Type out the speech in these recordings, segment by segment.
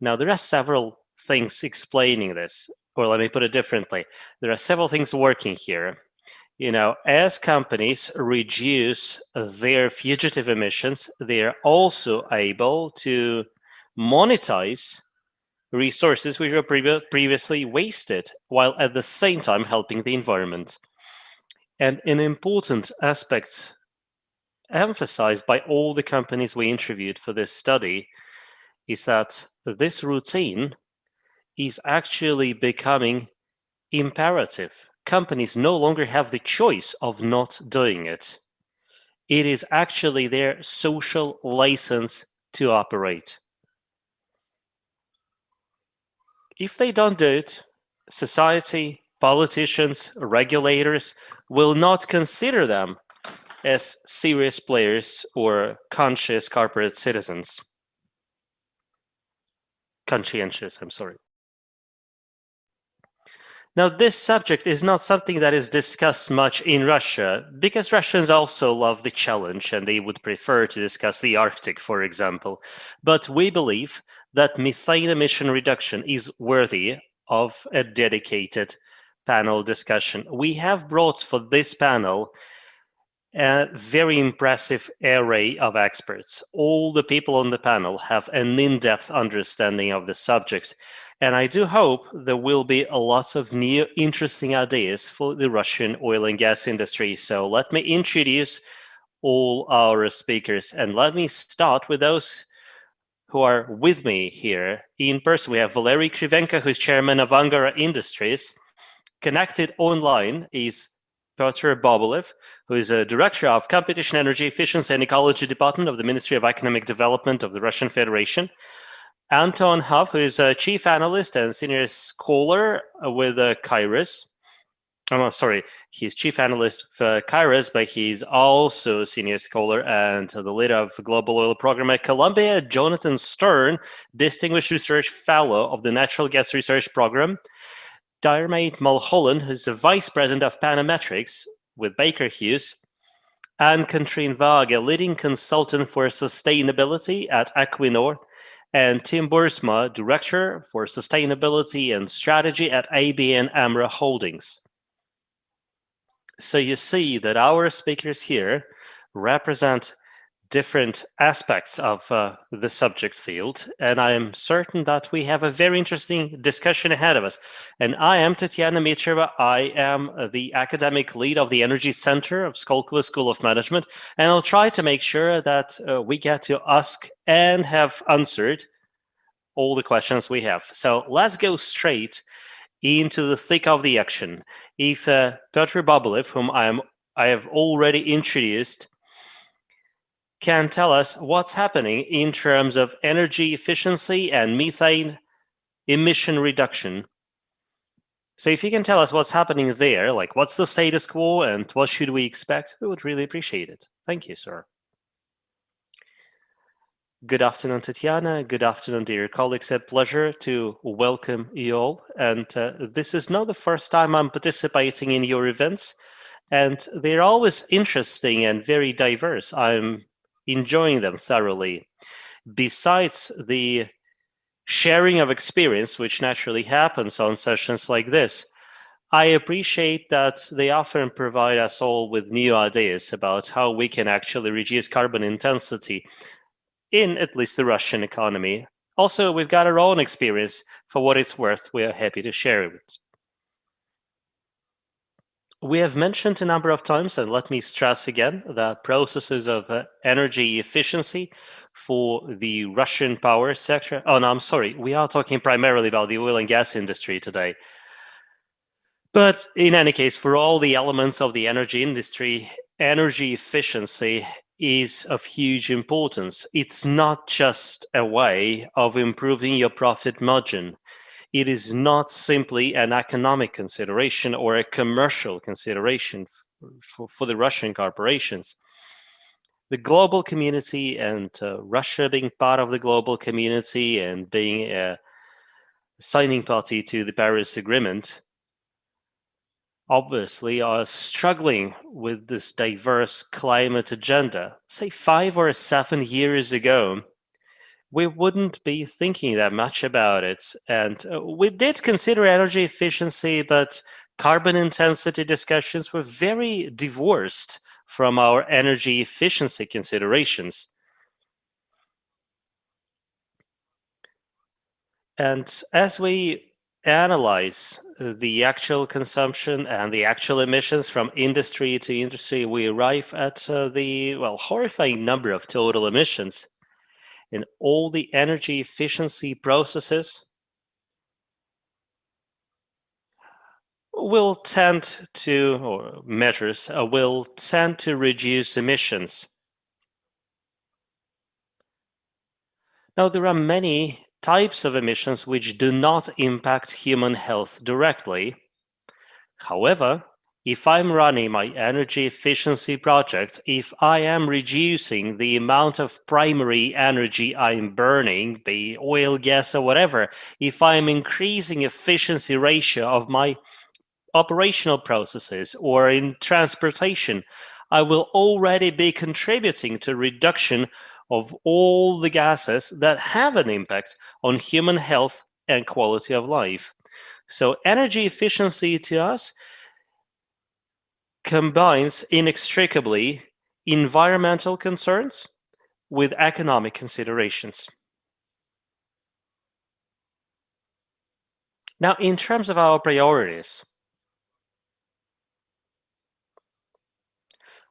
Now, there are several things explaining this, or let me put it differently. There are several things working here. As companies reduce their fugitive emissions, they are also able to monetize resources which were previously wasted, while at the same time helping the environment. And an important aspect emphasized by all the companies we interviewed for this study is that this routine is actually becoming imperative. Companies no longer have the choice of not doing it. It is actually their social license to operate. If they don't do it, society, politicians, regulators will not consider them as serious players or conscientious corporate citizens. Now, this subject is not something that is discussed much in Russia, because Russians also love the challenge and they would prefer to discuss the Arctic, for example. But we believe that methane emission reduction is worthy of a dedicated panel discussion. We have brought for this panel a very impressive array of experts. All the people on the panel have an in-depth understanding of the subject, and I do hope there will be a lot of new interesting ideas for the Russian oil and gas industry. So let me introduce all our speakers, and let me start with those who are with me here in person. We have Valery Krivenko, who's chairman of Angara Industries. Connected online is Petr Bobylev, who is a director of Competition, Energy Efficiency and Ecology Department of the Ministry of Economic Development of the Russian Federation. Antoine Halff, who is a chief analyst and senior scholar with Kairos. He's chief analyst for Kairos, but he's also a senior scholar and the leader of the Global Oil Program at Columbia. Jonathan Stern, distinguished research fellow of the Natural Gas Research Program. Diarmaid Mulholland, who's the vice president of Panametrics with Baker Hughes. Ann-Cathrin Vaage, a leading consultant for sustainability at Equinor. And Tim Boersma, director for sustainability and strategy at ABN AMRO Holdings. So you see that our speakers here represent different aspects of the subject field, and I am certain that we have a very interesting discussion ahead of us. And I am Tatiana Mitreva. I am the academic lead of the Energy Center of SKOLKOVO School of Management, and I'll try to make sure that we get to ask and have answered all the questions we have. So let's go straight into the thick of the action. If Petr Bobylev, whom I have already introduced, can tell us what's happening in terms of energy efficiency and methane emission reduction. So if you can tell us what's happening there, like what's the status quo and what should we expect, we would really appreciate it. Thank you, sir. Good afternoon, Tatiana. Good afternoon, dear colleagues. A pleasure to welcome you all. And this is not the first time I'm participating in your events, and they're always interesting and very diverse. I'm enjoying them thoroughly. Besides the sharing of experience, which naturally happens on sessions like this, I appreciate that they often provide us all with new ideas about how we can actually reduce carbon intensity in at least the Russian economy. Also, we've got our own experience. For what it's worth, we are happy to share it. We have mentioned a number of times, and let me stress again, the processes of energy efficiency for the Russian power sector. Oh, no, I'm sorry. We are talking primarily about the oil and gas industry today. But in any case, for all the elements of the energy industry, energy efficiency is of huge importance. It's not just a way of improving your profit margin. It is not simply an economic consideration or a commercial consideration for the Russian corporations. The global community, and Russia being part of the global community and being a signing party to the Paris Agreement, obviously are struggling with this diverse climate agenda. Say 5 or 7 years ago, we wouldn't be thinking that much about it. And we did consider energy efficiency, but carbon intensity discussions were very divorced from our energy efficiency considerations. And as we analyze the actual consumption and the actual emissions from industry to industry, we arrive at the, well, horrifying number of total emissions in all the energy efficiency processes will tend to, or measures will tend to reduce emissions. Now, there are many types of emissions which do not impact human health directly. However, if I'm running my energy efficiency projects, if I am reducing the amount of primary energy I'm burning, be oil, gas, or whatever, if I'm increasing efficiency ratio of my operational processes or in transportation, I will already be contributing to reduction of all the gases that have an impact on human health and quality of life. So energy efficiency to us combines inextricably environmental concerns with economic considerations. Now, in terms of our priorities,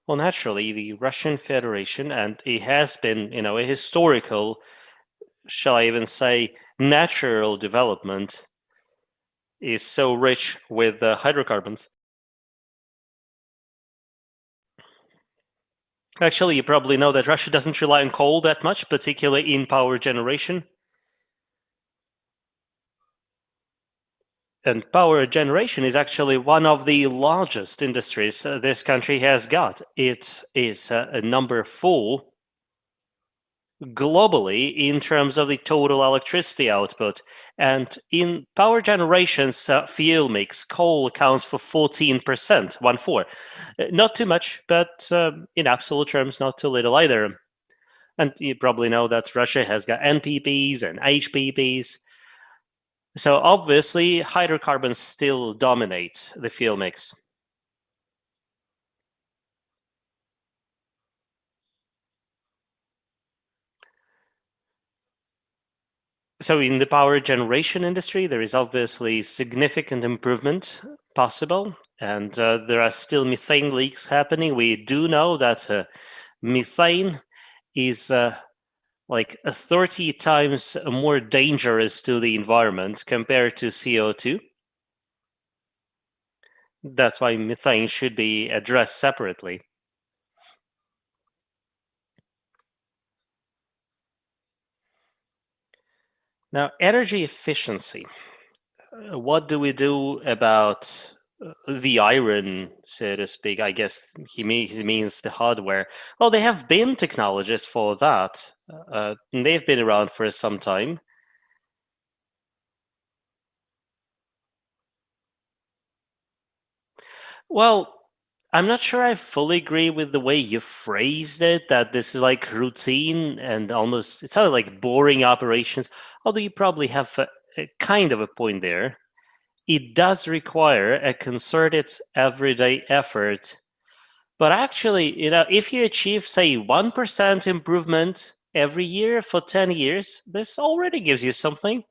well, naturally, the Russian Federation, and it has been, a historical, shall I even say, natural development, is so rich with hydrocarbons. Actually, you probably know that Russia doesn't rely on coal that much, particularly in power generation. And power generation is actually one of the largest industries this country has got. It is number 4 globally in terms of the total electricity output. And in power generation's fuel mix, coal accounts for 14%, 1/4. Not too much, but in absolute terms, not too little either. And you probably know that Russia has got NPPs and HPPs. So obviously, hydrocarbons still dominate the fuel mix. So in the power generation industry, there is obviously significant improvement possible, and there are still methane leaks happening. We do know that methane is like 30 times more dangerous to the environment compared to CO2. That's why methane should be addressed separately. Now, energy efficiency. What do we do about the iron, so to speak? I guess he means the hardware. Well, they have been technologists for that. They've been around for some time. Well, I'm not sure I fully agree with the way you phrased it, that this is like routine and almost, it sounded like boring operations, although you probably have a kind of a point there. It does require a concerted everyday effort. But actually, if you achieve, say, 1% improvement every year for 10 years, this already gives you something.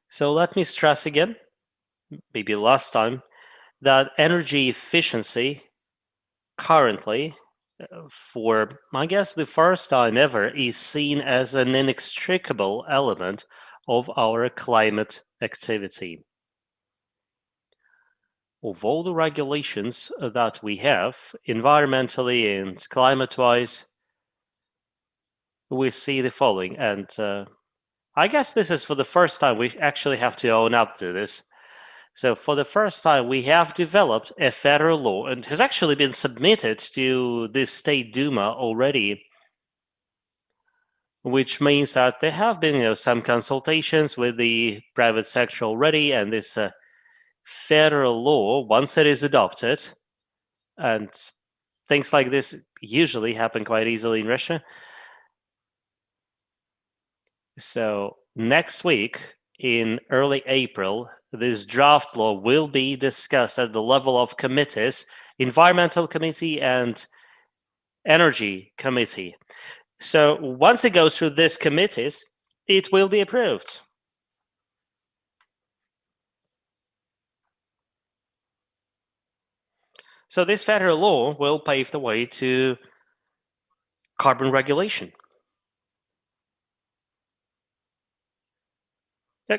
So let me stress again, maybe last time, that energy efficiency currently, for I guess the first time ever, is seen as an inextricable element of our climate activity. Of all the regulations that we have, environmentally and climate-wise, we see the following. And I guess this is for the first time we actually have to own up to this. So for the first time, we have developed a federal law and has actually been submitted to the State Duma already, which means that there have been some consultations with the private sector already, and this federal law, once it is adopted, And things like this usually happen quite easily in Russia. So next week, in early April, this draft law will be discussed at the level of committees, Environmental Committee and Energy Committee. So once it goes through these committees, it will be approved. So this federal law will pave the way to carbon regulation.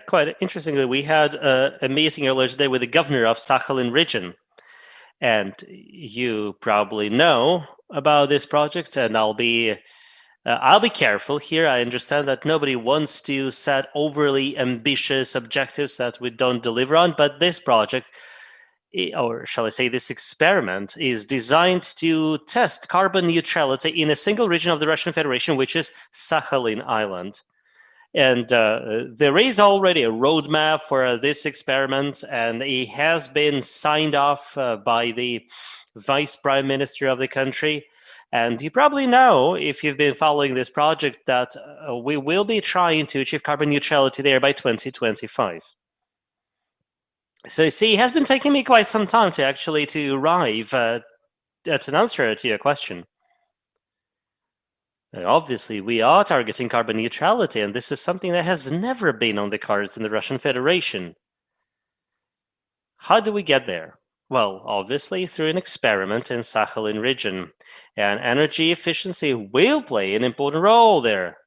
Quite interestingly, we had a meeting earlier today with the governor of Sakhalin region, and you probably know about this project. And I'll be careful here. I understand that nobody wants to set overly ambitious objectives that we don't deliver on, but this project, or shall I say, this experiment, is designed to test carbon neutrality in a single region of the Russian Federation, which is Sakhalin Island. And there is already a roadmap for this experiment, and it has been signed off by the vice prime minister of the country. And you probably know, if you've been following this project, that we will be trying to achieve carbon neutrality there by 2025. So you see, it has been taking me quite some time to actually arrive at an answer to your question. Obviously, we are targeting carbon neutrality, and this is something that has never been on the cards in the Russian Federation. How do we get there? Well, obviously through an experiment in Sakhalin region, and energy efficiency will play an important role there.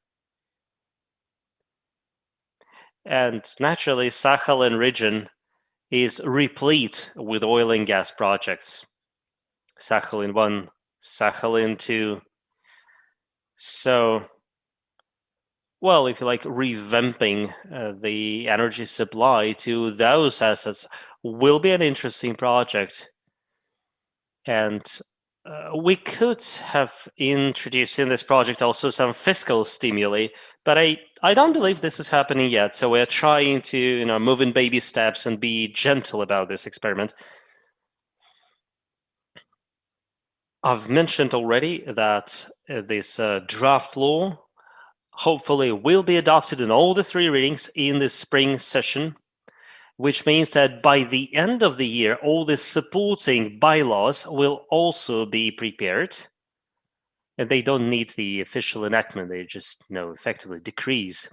And naturally, Sakhalin region is replete with oil and gas projects. Sakhalin 1, Sakhalin 2. So, well, if you like, revamping the energy supply to those assets will be an interesting project. And we could have introduced in this project also some fiscal stimuli, but I don't believe this is happening yet. So we're trying to move in baby steps and be gentle about this experiment. I've mentioned already that this draft law hopefully will be adopted in all the 3 readings in the spring session, which means that by the end of the year, all the supporting bylaws will also be prepared. And they don't need the official enactment, they just effectively decrees.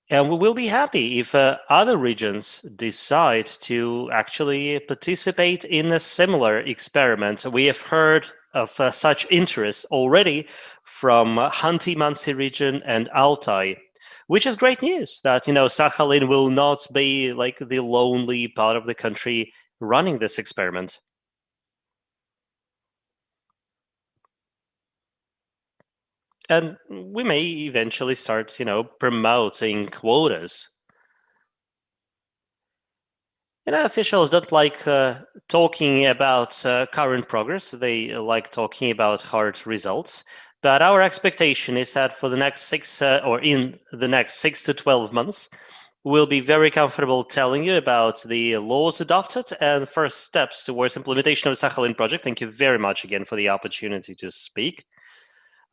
And we will be happy if other regions decide to actually participate in a similar experiment. We have heard of such interest already from Khanty-Mansi region and Altai, which is great news that Sakhalin will not be like the lonely part of the country running this experiment. And we may eventually start, promoting quotas. Officials don't like talking about current progress. They like talking about hard results. But our expectation is that for the next in the next 6 to 12 months, we'll be very comfortable telling you about the laws adopted and first steps towards implementation of the Sakhalin project. Thank you very much again for the opportunity to speak.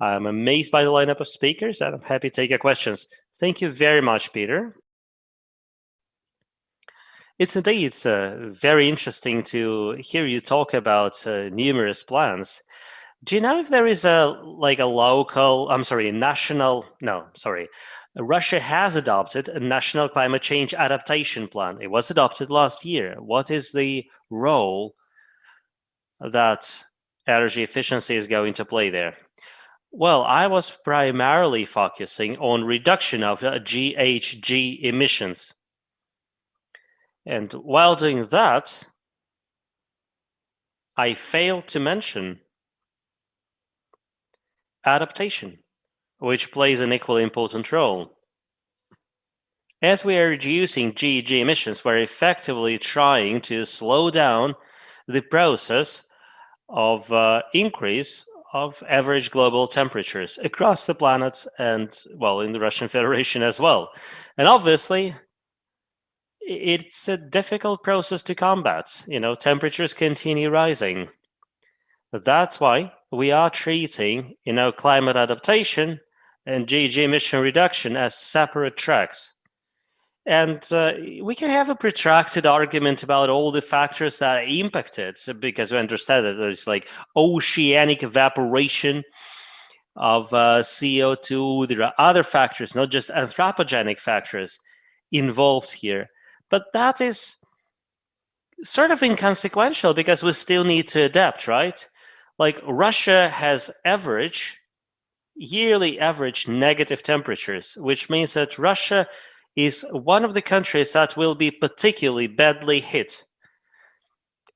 I'm amazed by the lineup of speakers, and I'm happy to take your questions. Thank you very much, Peter. It's very interesting to hear you talk about numerous plans. Do you know if there is Russia has adopted a national climate change adaptation plan. It was adopted last year. What is the role that energy efficiency is going to play there? Well, I was primarily focusing on reduction of GHG emissions. And while doing that, I failed to mention adaptation, which plays an equally important role. As we are reducing GHG emissions, we're effectively trying to slow down the process of increase of average global temperatures across the planet and, well, in the Russian Federation as well. And obviously, it's a difficult process to combat. Temperatures continue rising. That's why we are treating, climate adaptation and GHG emission reduction as separate tracks. And we can have a protracted argument about all the factors that impact it, because we understand that there's like oceanic evaporation of CO2. There are other factors, not just anthropogenic factors, involved here. But that is sort of inconsequential because we still need to adapt, right? Like Russia has yearly average negative temperatures, which means that Russia is one of the countries that will be particularly badly hit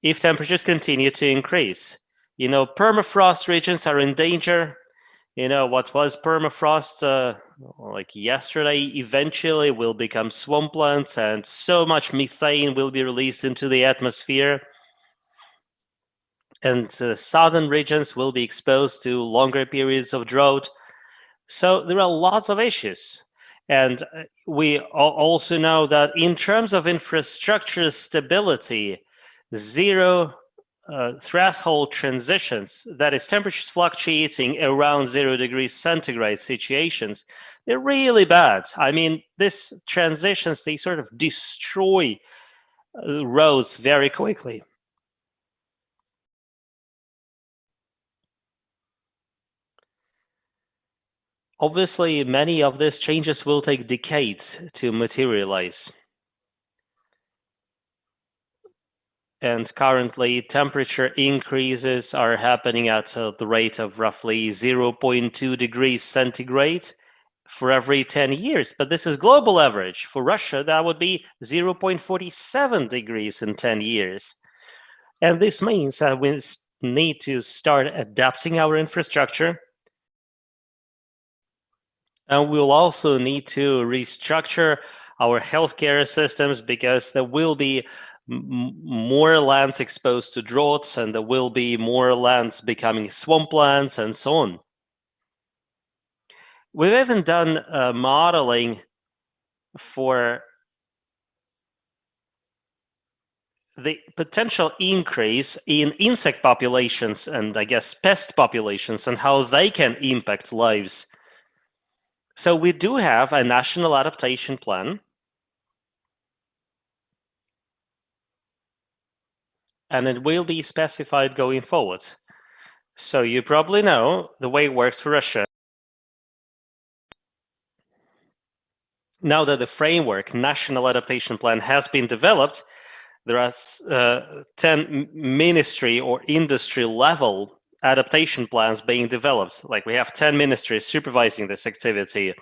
if temperatures continue to increase. Permafrost regions are in danger. What was permafrost like yesterday eventually will become swamplands, and so much methane will be released into the atmosphere. And southern regions will be exposed to longer periods of drought. So there are lots of issues. And we also know that in terms of infrastructure stability, zero threshold transitions, that is temperatures fluctuating around 0 degrees centigrade situations, they're really bad. I mean, these transitions, they sort of destroy roads very quickly. Obviously, many of these changes will take decades to materialize. And currently, temperature increases are happening at the rate of roughly 0.2 degrees centigrade for every 10 years. But this is global average. For Russia, that would be 0.47 degrees in 10 years. And this means that we need to start adapting our infrastructure. And we'll also need to restructure our healthcare systems, because there will be more lands exposed to droughts, and there will be more lands becoming swamplands, and so on. We've even done modeling for the potential increase in insect populations and, I guess, pest populations, and how they can impact lives. So we do have a national adaptation plan. And it will be specified going forward. So you probably know the way it works for Russia. Now that the framework national adaptation plan has been developed, there are 10 ministry or industry level adaptation plans being developed. Like, we have 10 ministries supervising this activity,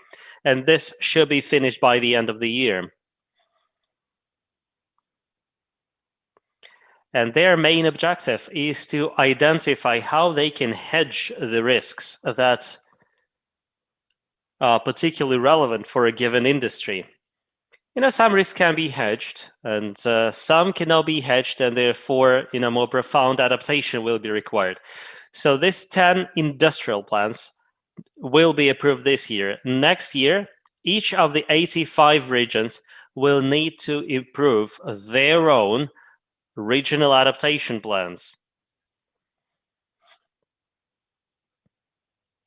and this should be finished by the end of the year. And their main objective is to identify how they can hedge the risks that are particularly relevant for a given industry. Some risks can be hedged, and some cannot be hedged, and therefore, more profound adaptation will be required. So these 10 industrial plans will be approved this year. Next year, each of the 85 regions will need to improve their own regional adaptation plans.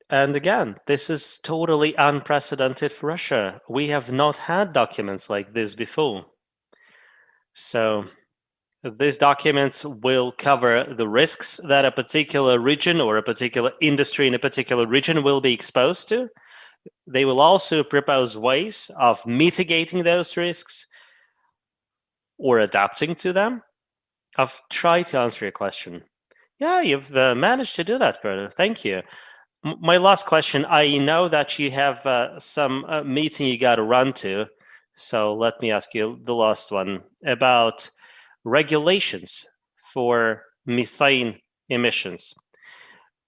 And again, this is totally unprecedented for Russia. We have not had documents like this before. So these documents will cover the risks that a particular region or a particular industry in a particular region will be exposed to. They will also propose ways of mitigating those risks or adapting to them. I've tried to answer your question. Yeah, you've managed to do that, brother. Thank you. My last question, I know that you have some meeting you got to run to, so let me ask you the last one about regulations for methane emissions.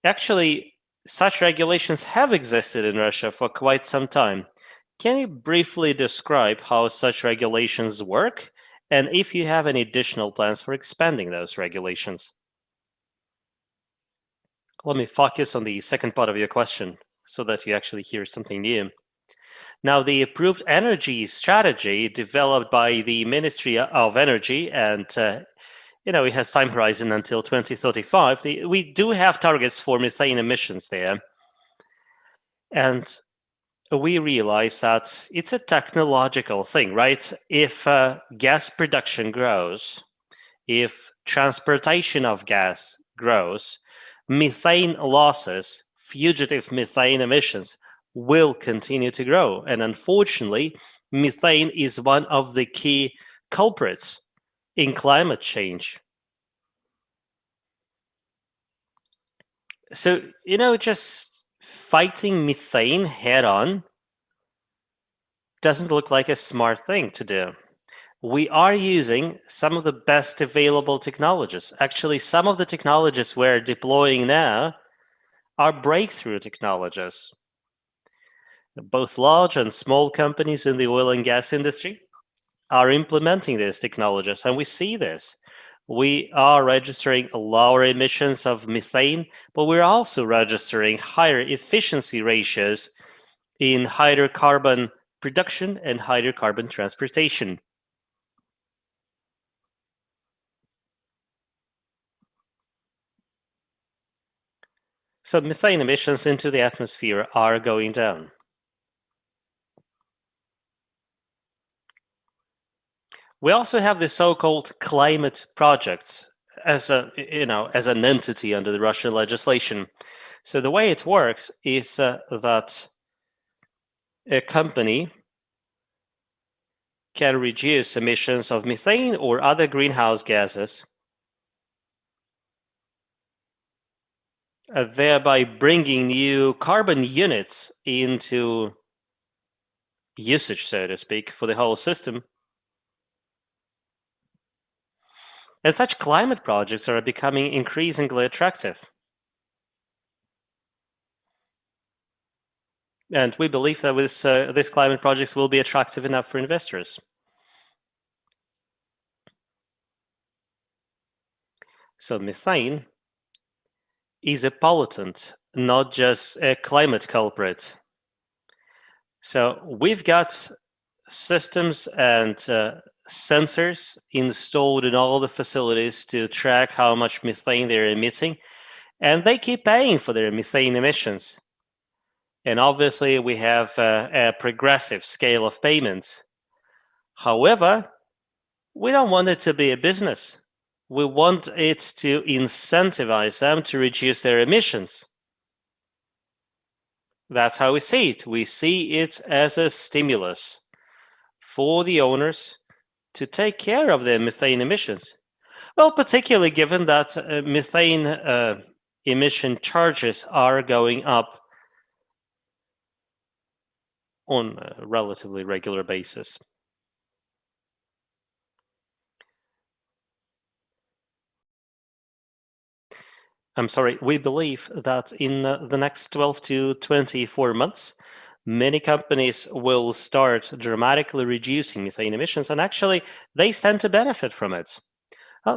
Actually, such regulations have existed in Russia for quite some time. Can you briefly describe how such regulations work, and if you have any additional plans for expanding those regulations? Let me focus on the second part of your question so that you actually hear something new. Now, the approved energy strategy developed by the Ministry of Energy, and it has time horizon until 2035. We do have targets for methane emissions there, and we realize that it's a technological thing, right? If gas production grows, if transportation of gas grows, methane losses, fugitive methane emissions, will continue to grow. And unfortunately, methane is one of the key culprits in climate change. So, just fighting methane head on doesn't look like a smart thing to do. We are using some of the best available technologies. Actually, some of the technologies we're deploying now are breakthrough technologies. Both large and small companies in the oil and gas industry are implementing these technologies, and we see this. We are registering lower emissions of methane, but we're also registering higher efficiency ratios in hydrocarbon production and hydrocarbon transportation. So methane emissions into the atmosphere are going down. We also have the so-called climate projects as an entity under the Russian legislation. So the way it works is that a company can reduce emissions of methane or other greenhouse gases, thereby bringing new carbon units into usage, so to speak, for the whole system. And such climate projects are becoming increasingly attractive. And we believe that with these climate projects will be attractive enough for investors. So methane is a pollutant, not just a climate culprit. So we've got systems and sensors installed in all the facilities to track how much methane they're emitting, and they keep paying for their methane emissions. And obviously, we have a progressive scale of payments. However, we don't want it to be a business. We want it to incentivize them to reduce their emissions. That's how we see it. We see it as a stimulus for the owners to take care of their methane emissions. Well, particularly given that methane emission charges are going up on a relatively regular basis. I'm sorry, we believe that in the next 12 to 24 months, many companies will start dramatically reducing methane emissions, and actually they stand to benefit from it.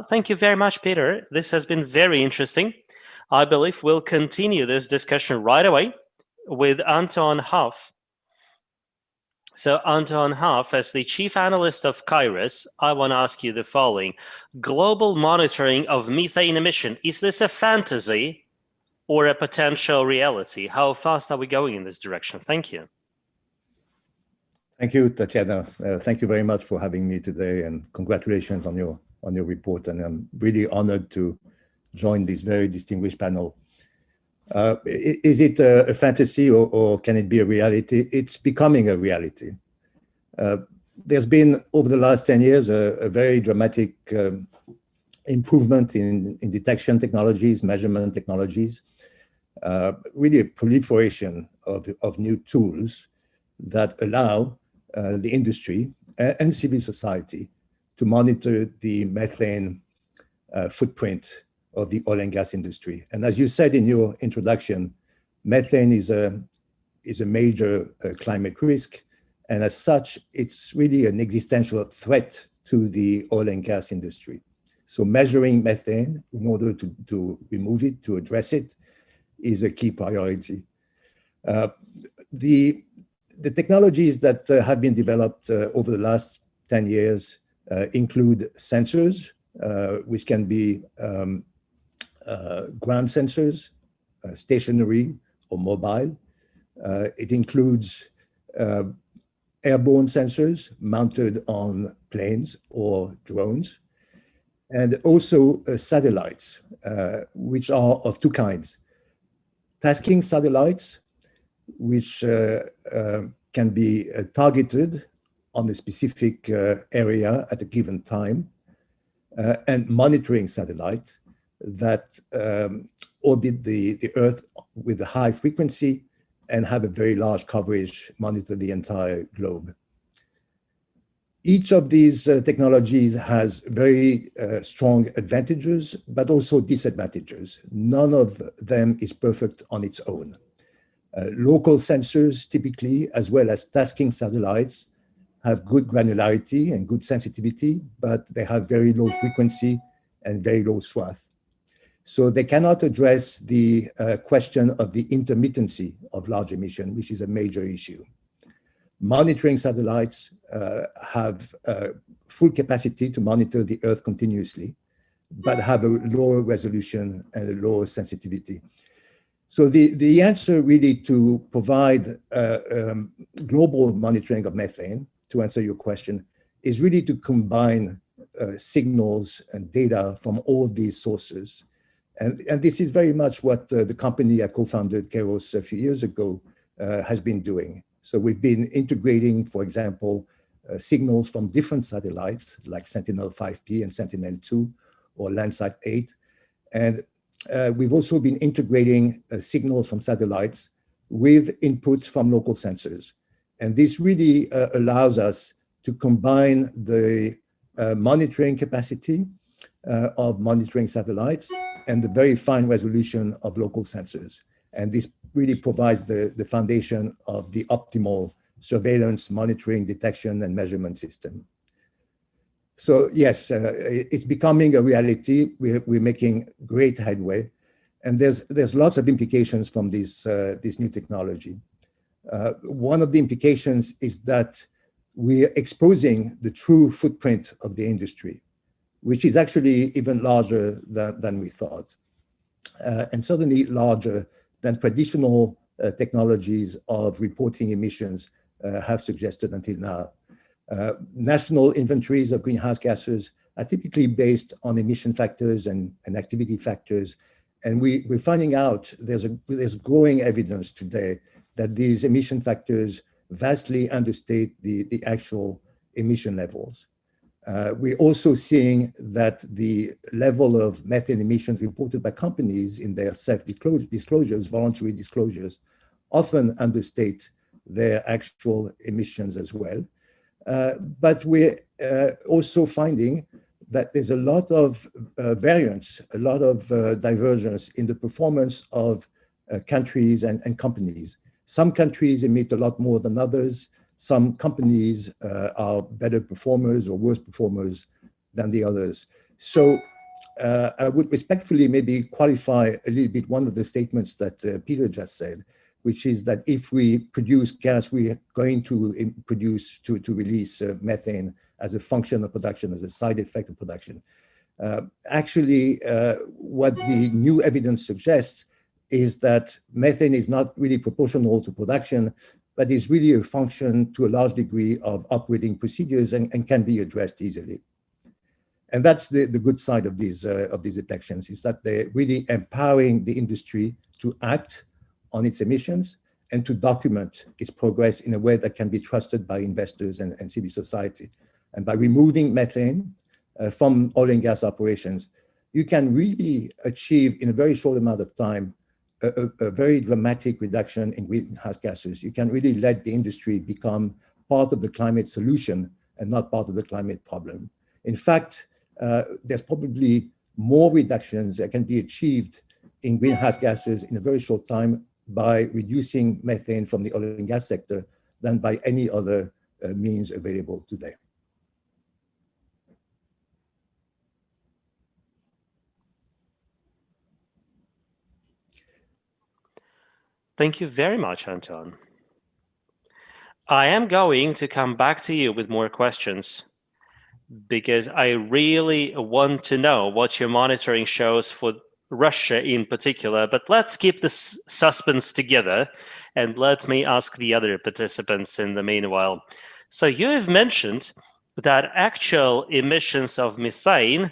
Thank you very much, Peter. This has been very interesting. I believe we'll continue this discussion right away with Antoine Halff. So Antoine Halff, as the chief analyst of Kairos, I want to ask you the following. Global monitoring of methane emission, is this a fantasy or a potential reality? How fast are we going in this direction? Thank you. Thank you, Tatiana. Thank you very much for having me today, and congratulations on your report. And I'm really honored to join this very distinguished panel. Is it a fantasy or can it be a reality? It's becoming a reality. There's been, over the last 10 years, a very dramatic improvement in detection technologies, measurement technologies, really a proliferation of new tools that allow the industry and civil society to monitor the methane footprint of the oil and gas industry. And as you said in your introduction, methane is a major climate risk. And as such, it's really an existential threat to the oil and gas industry. So measuring methane in order to remove it, to address it, is a key priority. The The technologies that have been developed over the last 10 years include sensors, which can be ground sensors, stationary or mobile. It includes airborne sensors mounted on planes or drones, and also satellites, which are of two kinds. Tasking satellites, which can be targeted on a specific area at a given time, and monitoring satellite that orbit the Earth with a high frequency and have a very large coverage, monitor the entire globe. Each of these technologies has very strong advantages, but also disadvantages. None of them is perfect on its own. Local sensors typically, as well as tasking satellites, have good granularity and good sensitivity, but they have very low frequency and very low swath. So they cannot address the question of the intermittency of large emission, which is a major issue. Monitoring satellites have full capacity to monitor the Earth continuously, but have a lower resolution and a lower sensitivity. So the answer really to provide global monitoring of methane, to answer your question, is really to combine signals and data from all these sources. And this is very much what the company I co-founded, Keros, a few years ago has been doing. So we've been integrating, for example, signals from different satellites like Sentinel-5P and Sentinel-2 or Landsat 8. And we've also been integrating signals from satellites with input from local sensors. And this really allows us to combine the monitoring capacity of monitoring satellites and the very fine resolution of local sensors. And this really provides the foundation of the optimal surveillance, monitoring, detection, and measurement system. So yes, it's becoming a reality. We're making great headway. And there's lots of implications from this new technology. One of the implications is that we're exposing the true footprint of the industry, which is actually even larger than we thought, and certainly larger than traditional technologies of reporting emissions have suggested until now. National inventories of greenhouse gases are typically based on emission factors and activity factors. And we're finding out there's growing evidence today that these emission factors vastly understate the actual emission levels. We're also seeing that the level of methane emissions reported by companies in their self-disclosures, voluntary disclosures, often understate their actual emissions as well. But we're also finding that there's a lot of variance, a lot of divergence in the performance of countries and companies. Some countries emit a lot more than others. Some companies are better performers or worse performers than the others. So I would respectfully maybe qualify a little bit one of the statements that Peter just said, which is that if we produce gas, we are going to release methane as a function of production, as a side effect of production. Actually, what the new evidence suggests is that methane is not really proportional to production, but is really a function to a large degree of operating procedures and can be addressed easily. And that's the good side of these detections, is that they're really empowering the industry to act on its emissions and to document its progress in a way that can be trusted by investors and civil society. And by removing methane from oil and gas operations, you can really achieve in a very short amount of time a very dramatic reduction in greenhouse gases. You can really let the industry become part of the climate solution and not part of the climate problem. In fact, there's probably more reductions that can be achieved in greenhouse gases in a very short time by reducing methane from the oil and gas sector than by any other means available today. Thank you very much, Antoine. I am going to come back to you with more questions because I really want to know what your monitoring shows for Russia in particular. But let's keep this suspense together and let me ask the other participants in the meanwhile. So you have mentioned that actual emissions of methane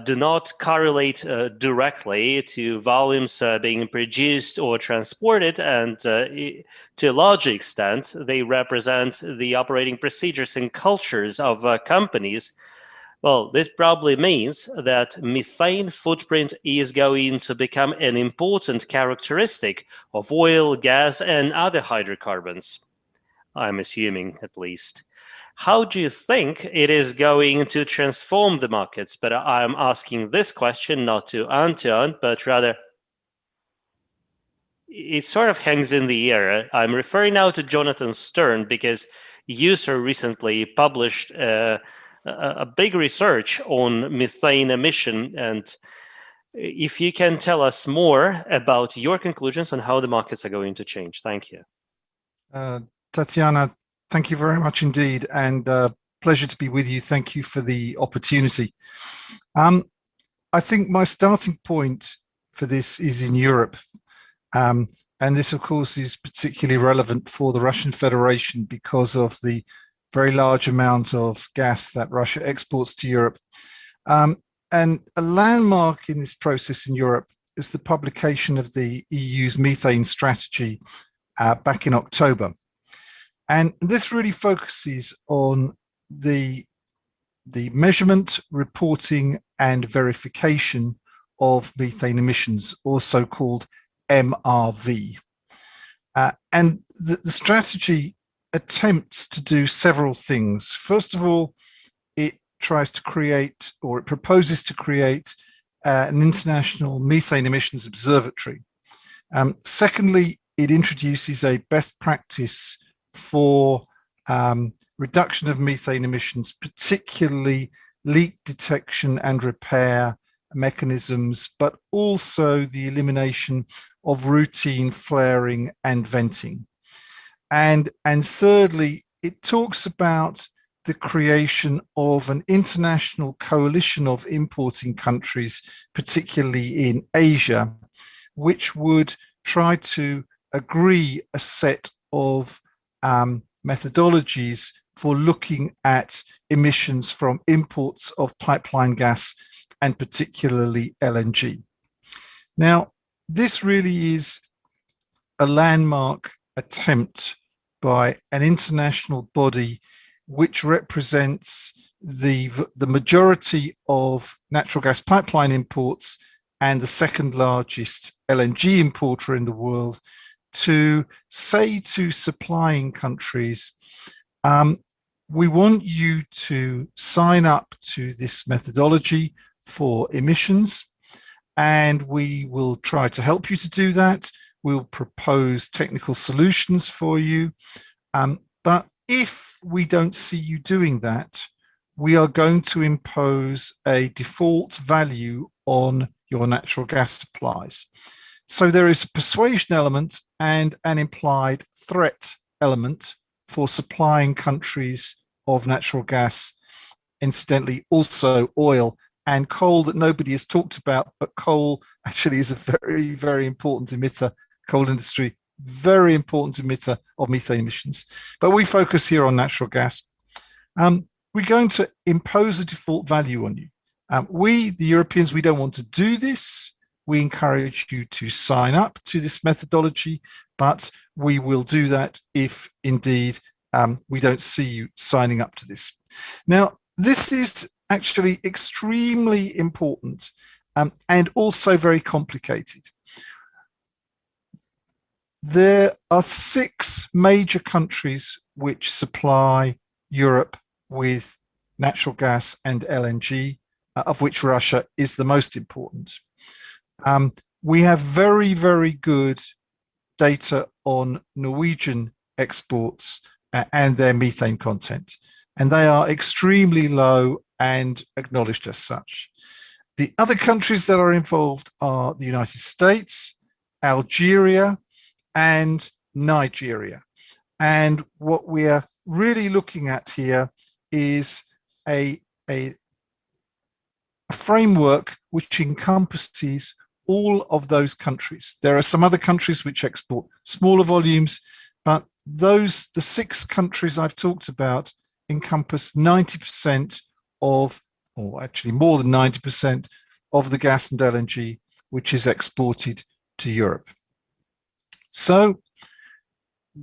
do not correlate directly to volumes being produced or transported, and to a large extent, they represent the operating procedures and cultures of companies. Well, this probably means that methane footprint is going to become an important characteristic of oil, gas, and other hydrocarbons. I'm assuming, at least. How do you think it is going to transform the markets? But I'm asking this question not to Antoine, but rather it sort of hangs in the air. I'm referring now to Jonathan Stern because User recently published a big research on methane emission. And if you can tell us more about your conclusions on how the markets are going to change. Thank you. Tatiana, thank you very much indeed, and pleasure to be with you. Thank you for the opportunity. I think my starting point for this is in Europe. And this, of course, is particularly relevant for the Russian Federation because of the very large amount of gas that Russia exports to Europe. And a landmark in this process in Europe is the publication of the EU's methane strategy back in October. And this really focuses on the measurement, reporting, and verification of methane emissions, also called MRV. And the strategy attempts to do several things. First of all, it tries to create, or it proposes to create, an international methane emissions observatory. Secondly, it introduces a best practice for reduction of methane emissions, particularly leak detection and repair mechanisms, but also the elimination of routine flaring and venting. And thirdly, it talks about the creation of an international coalition of importing countries, particularly in Asia, which would try to agree a set of methodologies for looking at emissions from imports of pipeline gas and particularly LNG. Now, this really is a landmark attempt by an international body which represents the majority of natural gas pipeline imports and the second largest LNG importer in the world, to say to supplying countries, we want you to sign up to this methodology for emissions, and we will try to help you to do that. We'll propose technical solutions for you. But if we don't see you doing that, we are going to impose a default value on your natural gas supplies. So there is a persuasion element and an implied threat element for supplying countries of natural gas, incidentally also oil and coal that nobody has talked about, but coal actually is a very, very important emitter. Coal industry, very important emitter of methane emissions. But we focus here on natural gas. We're going to impose a default value on you. We, the Europeans, we don't want to do this. We encourage you to sign up to this methodology, but we will do that if indeed we don't see you signing up to this. Now, this is actually extremely important and also very complicated. There are 6 major countries which supply Europe with natural gas and LNG, of which Russia is the most important. We have very, very good data on Norwegian exports and their methane content, and they are extremely low and acknowledged as such. The other countries that are involved are the United States, Algeria, and Nigeria. And what we are really looking at here is a framework which encompasses all of those countries. There are some other countries which export smaller volumes, but the 6 countries I've talked about encompass 90% of, or actually more than 90% of the gas and LNG which is exported to Europe. So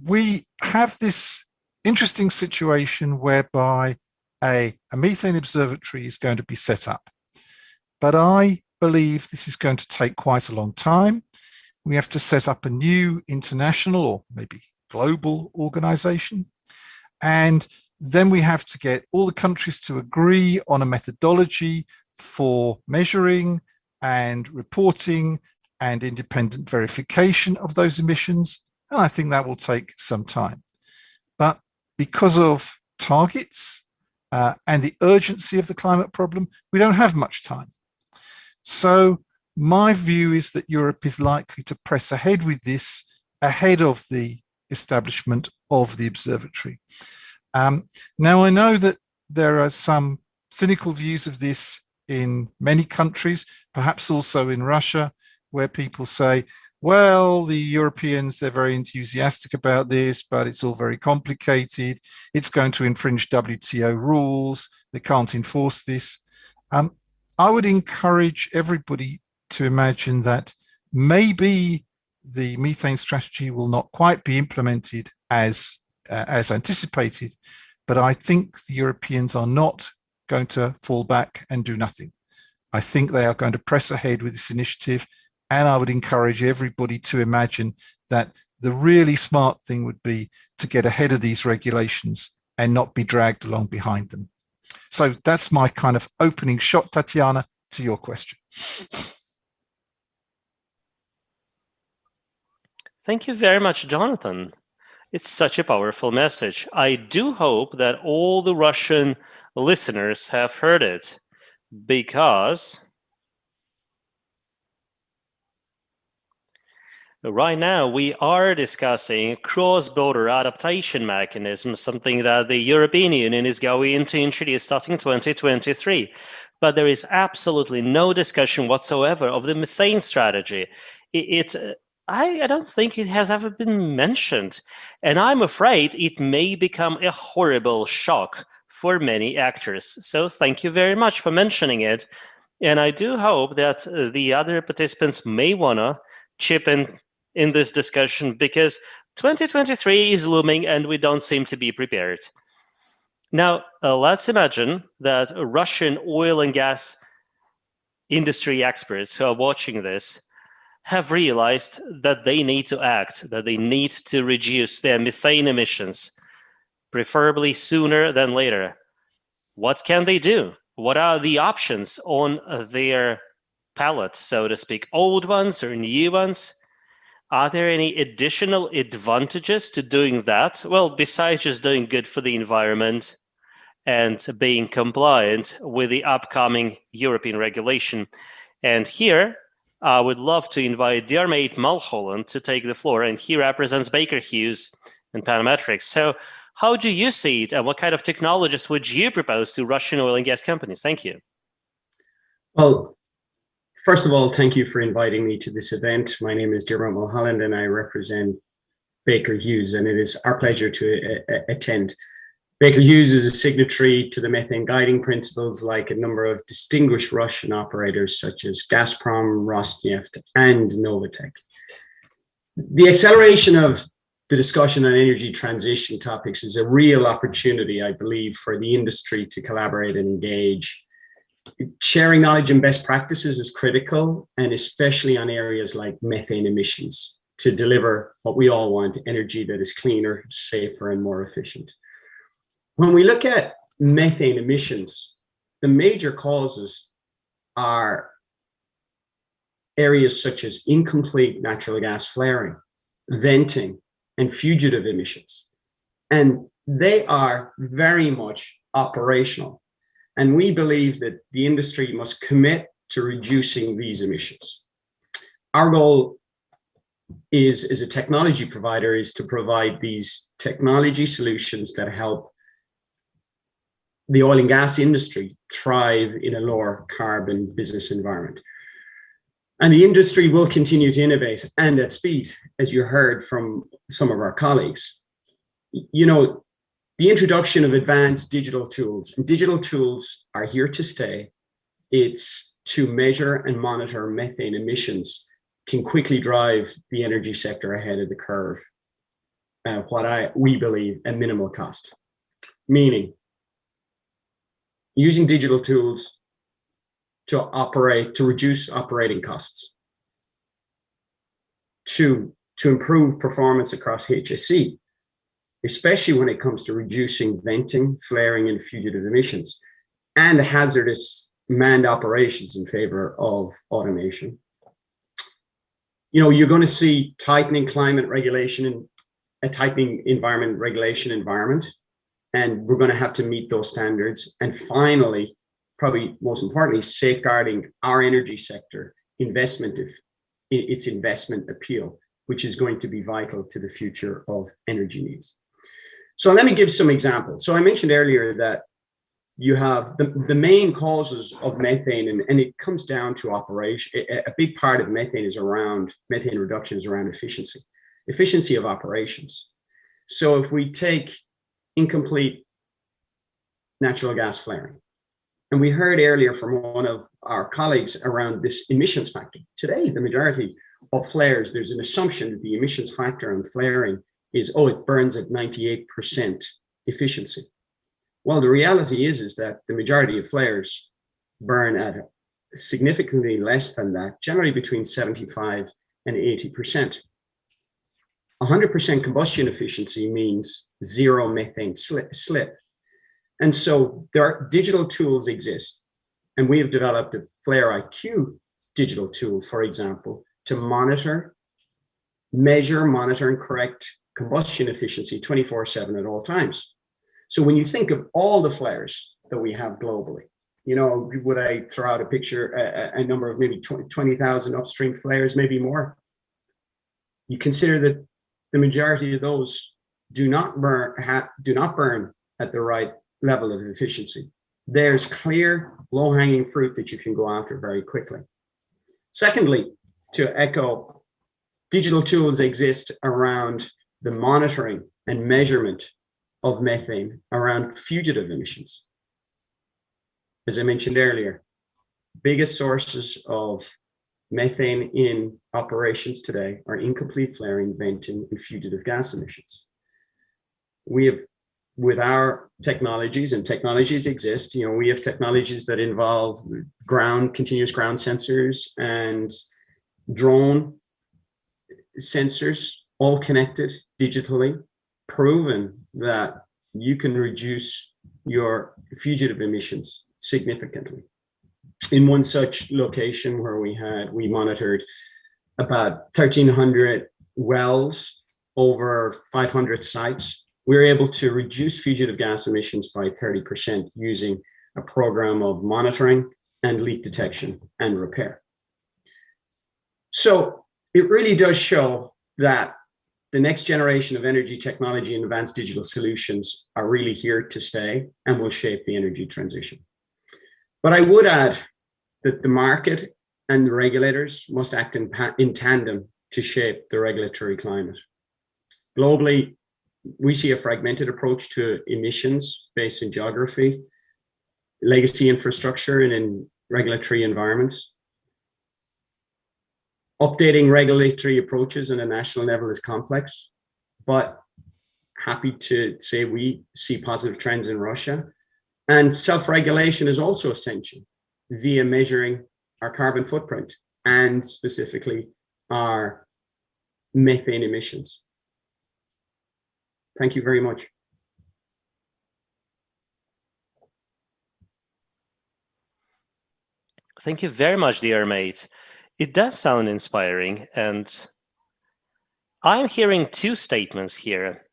we have this interesting situation whereby a methane observatory is going to be set up. But I believe this is going to take quite a long time. We have to set up a new international or maybe global organization. And then we have to get all the countries to agree on a methodology for measuring and reporting and independent verification of those emissions. And I think that will take some time. But because of targets and the urgency of the climate problem, we don't have much time. So my view is that Europe is likely to press ahead with this ahead of the establishment of the observatory. Now, I know that there are some cynical views of this in many countries, perhaps also in Russia, where people say, well, the Europeans, they're very enthusiastic about this, but it's all very complicated. It's going to infringe WTO rules. They can't enforce this. I would encourage everybody to imagine that maybe the methane strategy will not quite be implemented as anticipated, but I think the Europeans are not going to fall back and do nothing. I think they are going to press ahead with this initiative, and I would encourage everybody to imagine that the really smart thing would be to get ahead of these regulations and not be dragged along behind them. So that's my kind of opening shot, Tatiana, to your question. Thank you very much, Jonathan. It's such a powerful message. I do hope that all the Russian listeners have heard it, because right now we are discussing cross-border adaptation mechanisms, something that the European Union is going to introduce starting 2023. But there is absolutely no discussion whatsoever of the methane strategy. I don't think it has ever been mentioned, and I'm afraid it may become a horrible shock for many actors. So thank you very much for mentioning it, and I do hope that the other participants may wanna chip in this discussion, because 2023 is looming and we don't seem to be prepared. Now, let's imagine that Russian oil and gas industry experts who are watching this have realized that they need to act, that they need to reduce their methane emissions, preferably sooner than later. What can they do? What are the options on their palette, so to speak, old ones or new ones? Are there any additional advantages to doing that? Well, besides just doing good for the environment and being compliant with the upcoming European regulation. And here, I would love to invite Diarmaid Mulholland to take the floor, and he represents Baker Hughes and Panametrics. So how do you see it, and what kind of technologies would you propose to Russian oil and gas companies? Thank you. Well, first of all, thank you for inviting me to this event. My name is Diarmaid Mulholland, and I represent Baker Hughes, and it is our pleasure to attend. Baker Hughes is a signatory to the methane guiding principles, like a number of distinguished Russian operators such as Gazprom, Rosneft, and Novatek. The acceleration of the discussion on energy transition topics is a real opportunity, I believe, for the industry to collaborate and engage. Sharing knowledge and best practices is critical, and especially on areas like methane emissions, to deliver what we all want, energy that is cleaner, safer, and more efficient. When we look at methane emissions, the major causes are areas such as incomplete natural gas flaring, venting, and fugitive emissions. And they are very much operational. And we believe that the industry must commit to reducing these emissions. Our goal as a technology provider is to provide these technology solutions that help the oil and gas industry thrive in a lower carbon business environment. And the industry will continue to innovate, and at speed, as you heard from some of our colleagues. You know, the introduction of advanced digital tools, and digital tools are here to stay. It's to measure and monitor methane emissions can quickly drive the energy sector ahead of the curve, we believe, at minimal cost. Meaning, using digital tools to reduce operating costs, to improve performance across HSE, especially when it comes to reducing venting, flaring, and fugitive emissions, and hazardous manned operations in favor of automation. You know, you're going to see tightening climate regulation and a tightening environment regulation environment, and we're going to have to meet those standards. And finally, probably most importantly, safeguarding our energy sector its investment appeal, which is going to be vital to the future of energy needs. So let me give some examples. So I mentioned earlier that you have the main causes of methane, and it comes down to operation. A big part of methane reduction is around efficiency of operations. So if we take incomplete natural gas flaring, and we heard earlier from one of our colleagues around this emissions factor. Today, the majority of flares, there's an assumption that the emissions factor on flaring is, it burns at 98% efficiency. Well, the reality is that the majority of flares burn at significantly less than that, generally between 75 and 80%. 100% combustion efficiency means zero methane slip. And so digital tools exist, and we have developed a Flare IQ digital tool, for example, to measure, monitor, and correct combustion efficiency 24/7 at all times. So when you think of all the flares that we have globally, you know, would I throw out a picture, a number of maybe 20,000 upstream flares, maybe more? You consider that the majority of those do not burn at the right level of efficiency. There's clear low-hanging fruit that you can go after very quickly. Secondly, to echo, digital tools exist around the monitoring and measurement of methane around fugitive emissions. As I mentioned earlier, biggest sources of methane in operations today are incomplete flaring, venting, and fugitive gas emissions. We have, with our technologies, and technologies exist, you know, we have technologies that involve continuous ground sensors and drone sensors, all connected digitally, proven that you can reduce your fugitive emissions significantly. In one such location where we monitored about 1,300 wells over 500 sites, we were able to reduce fugitive gas emissions by 30% using a program of monitoring and leak detection and repair. So it really does show that the next generation of energy technology and advanced digital solutions are really here to stay and will shape the energy transition. But I would add that the market and the regulators must act in tandem to shape the regulatory climate. Globally, we see a fragmented approach to emissions based in geography, legacy infrastructure, and in regulatory environments. Updating regulatory approaches on a national level is complex, but happy to say we see positive trends in Russia. And self-regulation is also essential via measuring our carbon footprint and specifically our methane emissions. Thank you very much. Thank you very much, Diarmaid. It does sound inspiring, and I'm hearing two statements here.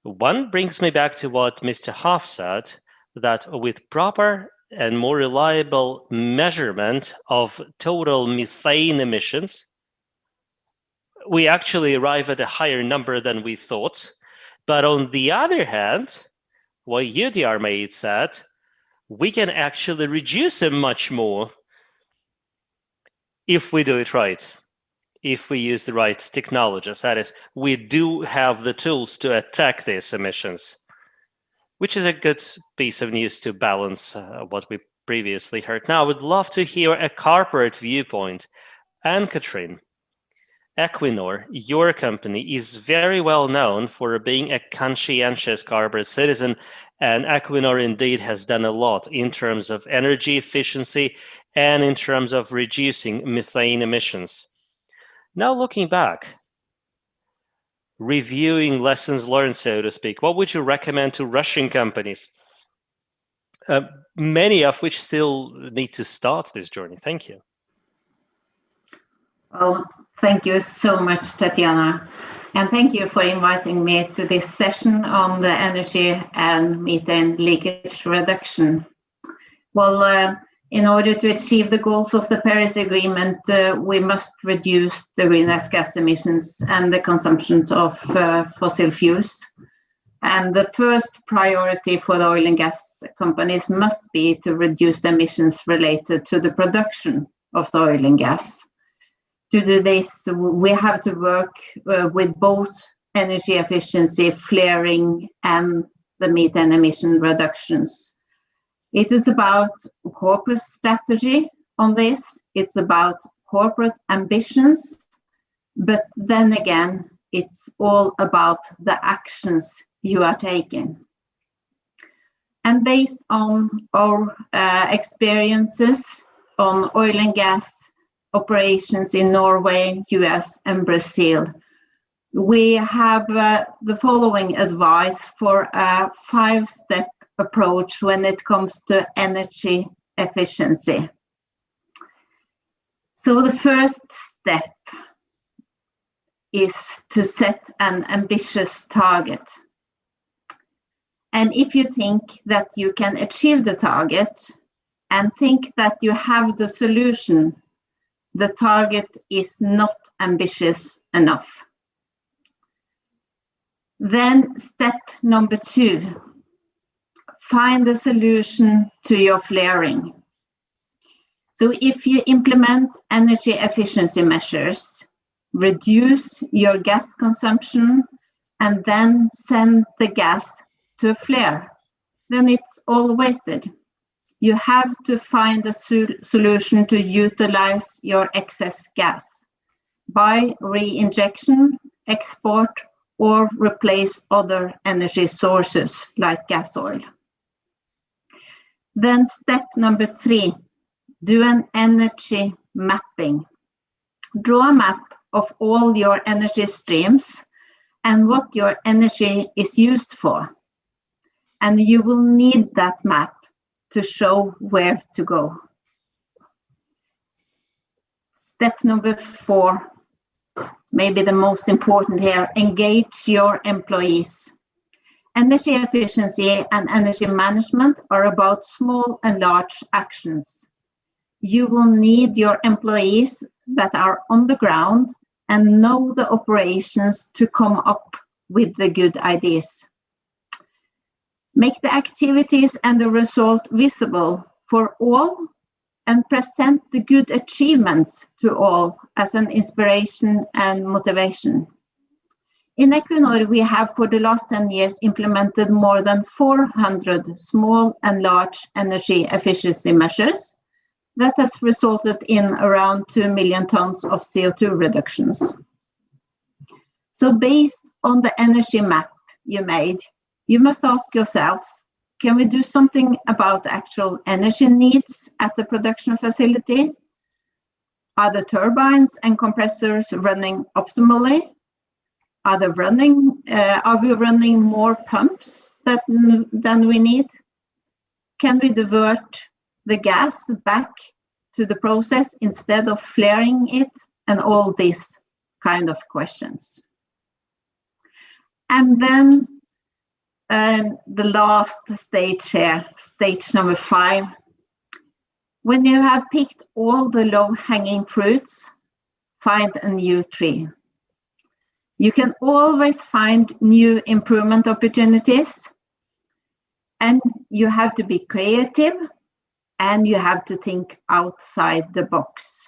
One brings me back to what Mr. Halff said, that with proper and more reliable measurement of total methane emissions, we actually arrive at a higher number than we thought. But on the other hand, what you, Diarmaid, said, we can actually reduce it much more if we do it right, if we use the right technologies. That is, we do have the tools to attack these emissions, which is a good piece of news to balance what we previously heard. Now, I would love to hear a corporate viewpoint. Ann-Cathrin, Equinor, your company, is very well known for being a conscientious corporate citizen, and Equinor indeed has done a lot in terms of energy efficiency and in terms of reducing methane emissions. Now, looking back, reviewing lessons learned, so to speak, what would you recommend to Russian companies, many of which still need to start this journey? Thank you. Well, thank you so much, Tatiana. And thank you for inviting me to this session on the energy and methane leakage reduction. Well, in order to achieve the goals of the Paris Agreement, we must reduce the greenhouse gas emissions and the consumption of fossil fuels. And the first priority for the oil and gas companies must be to reduce the emissions related to the production of the oil and gas. To do this, we have to work with both energy efficiency, flaring, and the methane emission reductions. It is about corporate strategy on this. It's about corporate ambitions. But then again, it's all about the actions you are taking. And based on our experiences on oil and gas operations in Norway, US, and Brazil, we have the following advice for a 5-step approach when it comes to energy efficiency. So the first step is to set an ambitious target. And if you think that you can achieve the target and think that you have the solution, the target is not ambitious enough. Then step number 2, find the solution to your flaring. So if you implement energy efficiency measures, reduce your gas consumption, and then send the gas to a flare, then it's all wasted. You have to find a solution to utilize your excess gas by re-injection, export, or replace other energy sources like gas oil. Then step number 3, do an energy mapping. Draw a map of all your energy streams and what your energy is used for. And you will need that map to show where to go. Step number 4, maybe the most important here, engage your employees. Energy efficiency and energy management are about small and large actions. You will need your employees that are on the ground and know the operations to come up with the good ideas. Make the activities and the result visible for all and present the good achievements to all as an inspiration and motivation. In Equinor, we have for the last 10 years implemented more than 400 small and large energy efficiency measures that has resulted in around 2 million tons of CO2 reductions. So based on the energy map you made, you must ask yourself, can we do something about actual energy needs at the production facility? Are the turbines and compressors running optimally? Are we running more pumps than we need? Can we divert the gas back to the process instead of flaring it? And all these kind of questions. And then the last stage here, stage number 5. When you have picked all the low-hanging fruits, find a new tree. You can always find new improvement opportunities, and you have to be creative, and you have to think outside the box.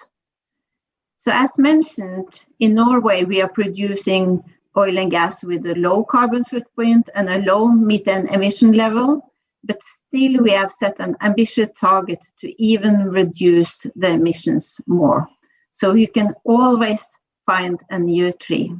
So as mentioned, in Norway, we are producing oil and gas with a low carbon footprint and a low methane emission level, but still we have set an ambitious target to even reduce the emissions more. So you can always find a new tree.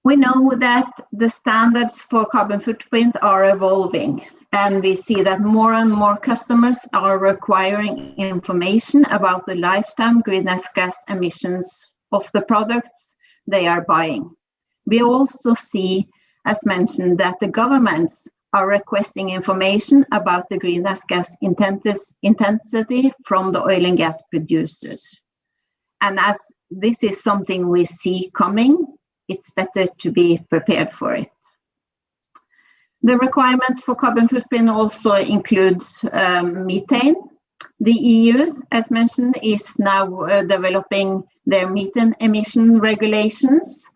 We know that the standards for carbon footprint are evolving, and we see that more and more customers are requiring information about the lifetime greenhouse gas emissions of the products they are buying. We also see, as mentioned, that the governments are requesting information about the greenhouse gas intensity from the oil and gas producers. And as this is something we see coming, it's better to be prepared for it. The requirements for carbon footprint also includes methane. The EU, as mentioned, is now developing their methane emission regulations,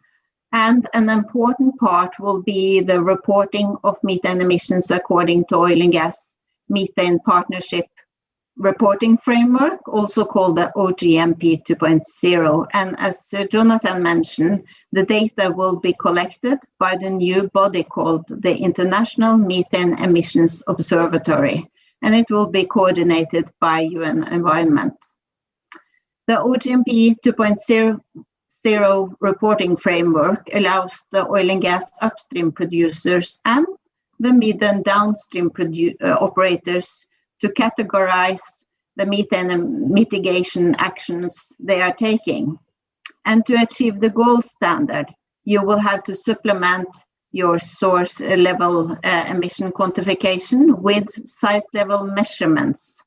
and an important part will be the reporting of methane emissions according to oil and gas methane partnership reporting framework, also called the OGMP 2.0. And as Jonathan mentioned, the data will be collected by the new body called the International Methane Emissions Observatory, and it will be coordinated by UN Environment. The OGMP 2.0 reporting framework allows the oil and gas upstream producers and the mid and downstream operators to categorize the methane mitigation actions they are taking. And to achieve the gold standard, you will have to supplement your source level emission quantification with site level measurements.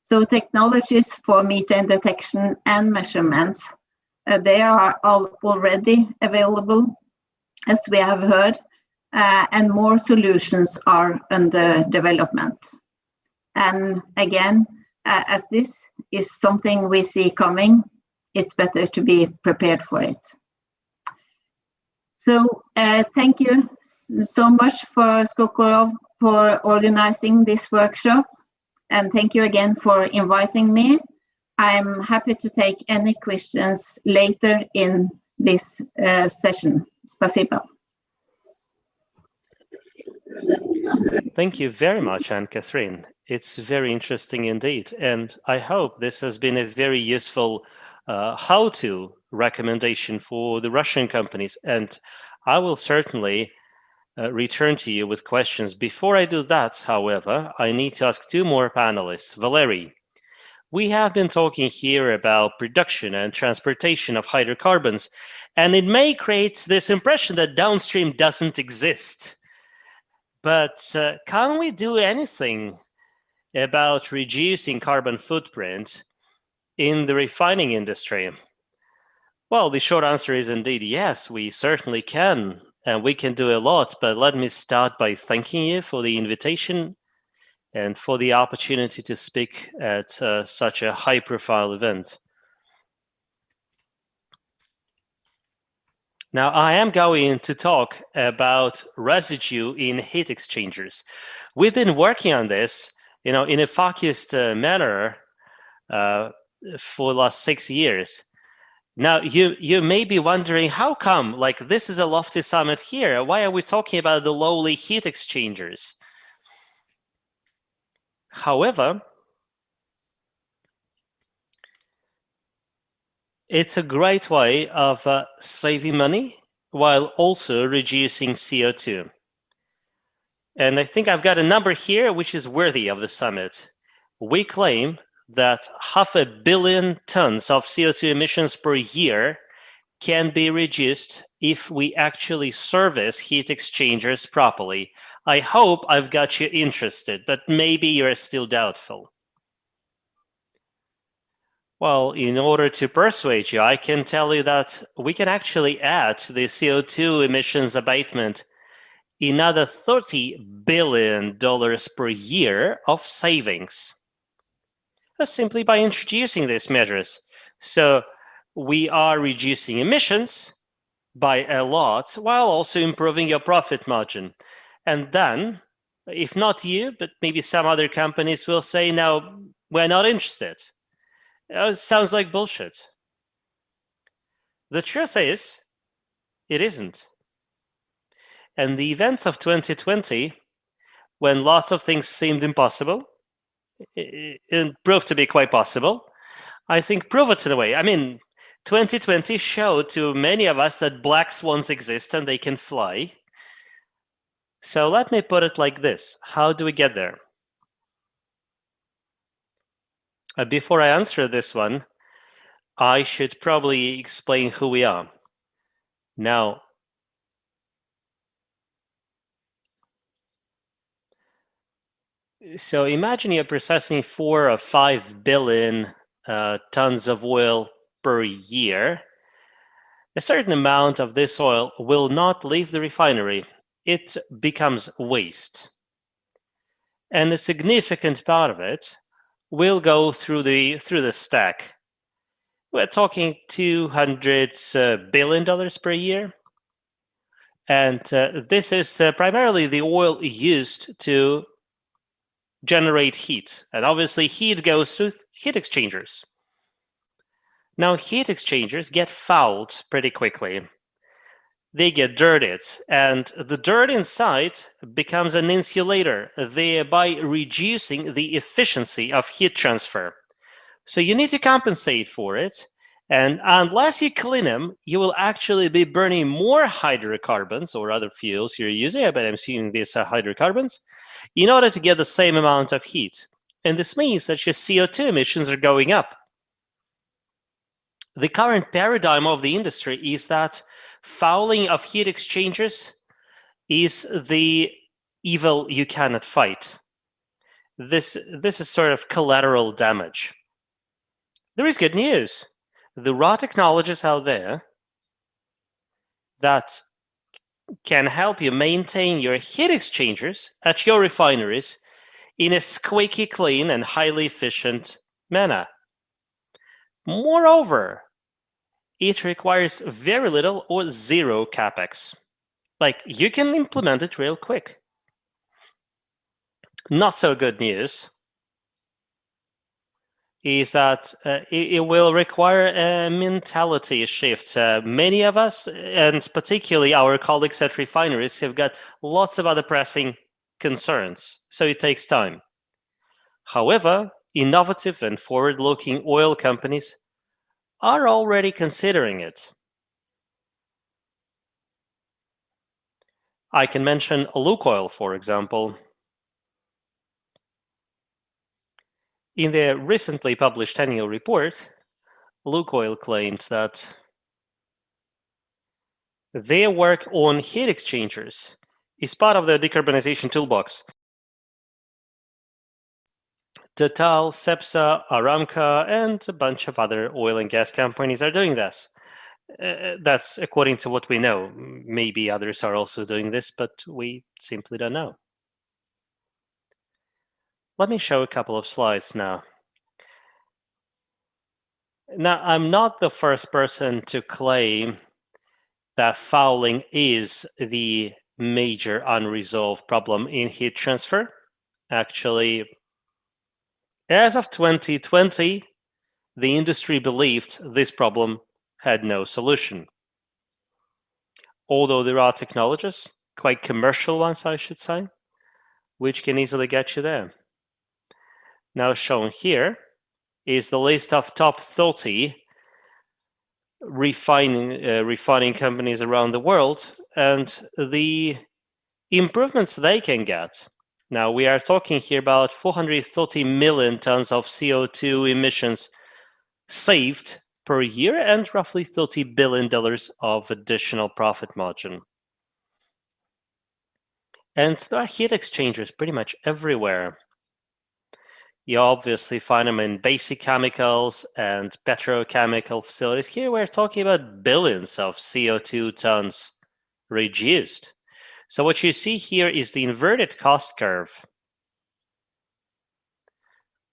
So technologies for methane detection and measurements, they are already available, as we have heard, and more solutions are under development. And again, as this is something we see coming, it's better to be prepared for it. So thank you so much for SKOLKOVO for organizing this workshop. And thank you again for inviting me. I'm happy to take any questions later in this session. Spasibo. Thank you very much, Ann-Cathrin. It's very interesting indeed. And I hope this has been a very useful how-to recommendation for the Russian companies. And I will certainly return to you with questions. Before I do that, however, I need to ask two more panelists. Valery, we have been talking here about production and transportation of hydrocarbons, and it may create this impression that downstream doesn't exist. But can we do anything about reducing carbon footprint in the refining industry? Well, the short answer is indeed yes, we certainly can, and we can do a lot. But let me start by thanking you for the invitation and for the opportunity to speak at such a high-profile event. Now, I am going to talk about residue in heat exchangers. We've been working on this, in a focused manner for the last 6 years. Now, you may be wondering, how come, like, this is a lofty summit here? Why are we talking about the lowly heat exchangers? However, it's a great way of saving money while also reducing CO2. And I think I've got a number here which is worthy of the summit. We claim that 500 million tons of CO2 emissions per year can be reduced if we actually service heat exchangers properly. I hope I've got you interested, but maybe you're still doubtful. Well, in order to persuade you, I can tell you that we can actually add to the CO2 emissions abatement another $30 billion per year of savings, simply by introducing these measures. So we are reducing emissions by a lot while also improving your profit margin. And then, if not you, but maybe some other companies will say, no, we're not interested. It sounds like bullshit. The truth is, it isn't. And the events of 2020, when lots of things seemed impossible, it proved to be quite possible, I think prove it in a way. I mean, 2020 showed to many of us that black swans exist and they can fly. So let me put it like this. How do we get there? Before I answer this one, I should probably explain who we are. Now, so imagine you're processing 4 or 5 billion tons of oil per year. A certain amount of this oil will not leave the refinery. It becomes waste. And a significant part of it will go through the stack. We're talking $200 billion per year. And this is primarily the oil used to generate heat. And obviously heat goes through heat exchangers. Now heat exchangers get fouled pretty quickly. They get dirtied, and the dirt inside becomes an insulator, thereby reducing the efficiency of heat transfer. So you need to compensate for it, and unless you clean them, you will actually be burning more hydrocarbons or other fuels you're using, but I'm assuming these are hydrocarbons, in order to get the same amount of heat. And this means that your CO2 emissions are going up. The current paradigm of the industry is that fouling of heat exchangers is the evil you cannot fight. This is sort of collateral damage. There is good news. There are technologies out there that can help you maintain your heat exchangers at your refineries in a squeaky clean and highly efficient manner. Moreover, it requires very little or zero capex. Like, you can implement it real quick. Not so good news is that it will require a mentality shift. Many of us, and particularly our colleagues at refineries, have got lots of other pressing concerns, so it takes time. However, innovative and forward-looking oil companies are already considering it. I can mention Lukoil, for example. In their recently published annual report, Lukoil claims that their work on heat exchangers is part of their decarbonization toolbox. Total, Cepsa, Aramco, and a bunch of other oil and gas companies are doing this. That's according to what we know. Maybe others are also doing this, but we simply don't know. Let me show a couple of slides now. Now, I'm not the first person to claim that fouling is the major unresolved problem in heat transfer. Actually, as of 2020, the industry believed this problem had no solution. Although there are technologies, quite commercial ones, I should say, which can easily get you there. Now shown here is the list of top 30 refining companies around the world and the improvements they can get. Now we are talking here about 430 million tons of CO2 emissions saved per year and roughly $30 billion of additional profit margin. And there are heat exchangers pretty much everywhere. You obviously find them in basic chemicals and petrochemical facilities. Here we're talking about billions of CO2 tons reduced. So what you see here is the inverted cost curve,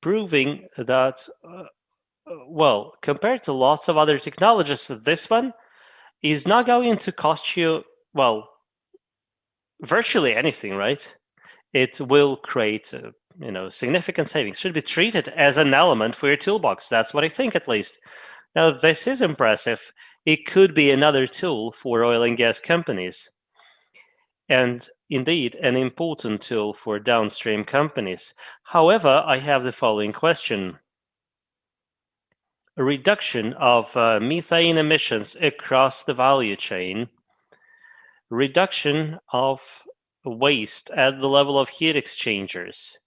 proving that Well, compared to lots of other technologies, this one is not going to cost you, well, virtually anything, right? It will create, significant savings. Should be treated as an element for your toolbox. That's what I think, at least. Now, this is impressive. It could be another tool for oil and gas companies, and indeed an important tool for downstream companies. However, I have the following question. A reduction of methane emissions across the value chain, reduction of waste at the level of heat exchangers,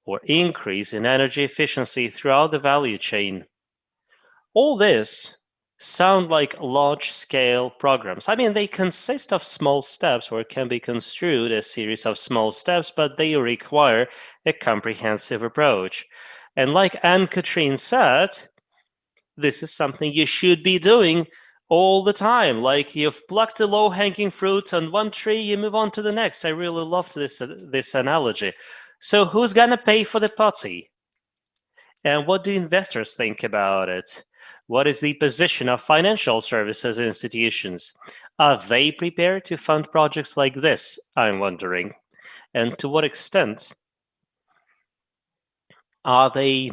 or increase in energy efficiency throughout the value chain. All this sound like large-scale programs. I mean, they consist of small steps, or can be construed as a series of small steps, but they require a comprehensive approach. And like Ann-Cathrin said, this is something you should be doing all the time. Like, you've plucked the low-hanging fruit on one tree, you move on to the next. I really loved this analogy. So who's gonna pay for the potty? And what do investors think about it? What is the position of financial services institutions? Are they prepared to fund projects like this, I'm wondering? And to what extent are they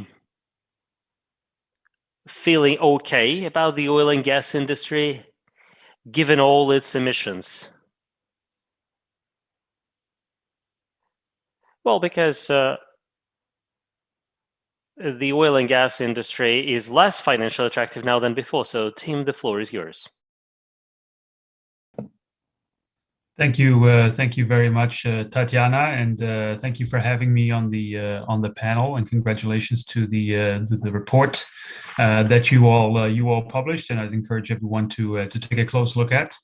feeling okay about the oil and gas industry, given all its emissions? Well, because the oil and gas industry is less financially attractive now than before. So, Tim, the floor is yours. Thank you very much, Tatiana, and thank you for having me on the panel. And congratulations to the report that you all published. And I'd encourage everyone to take a close look at.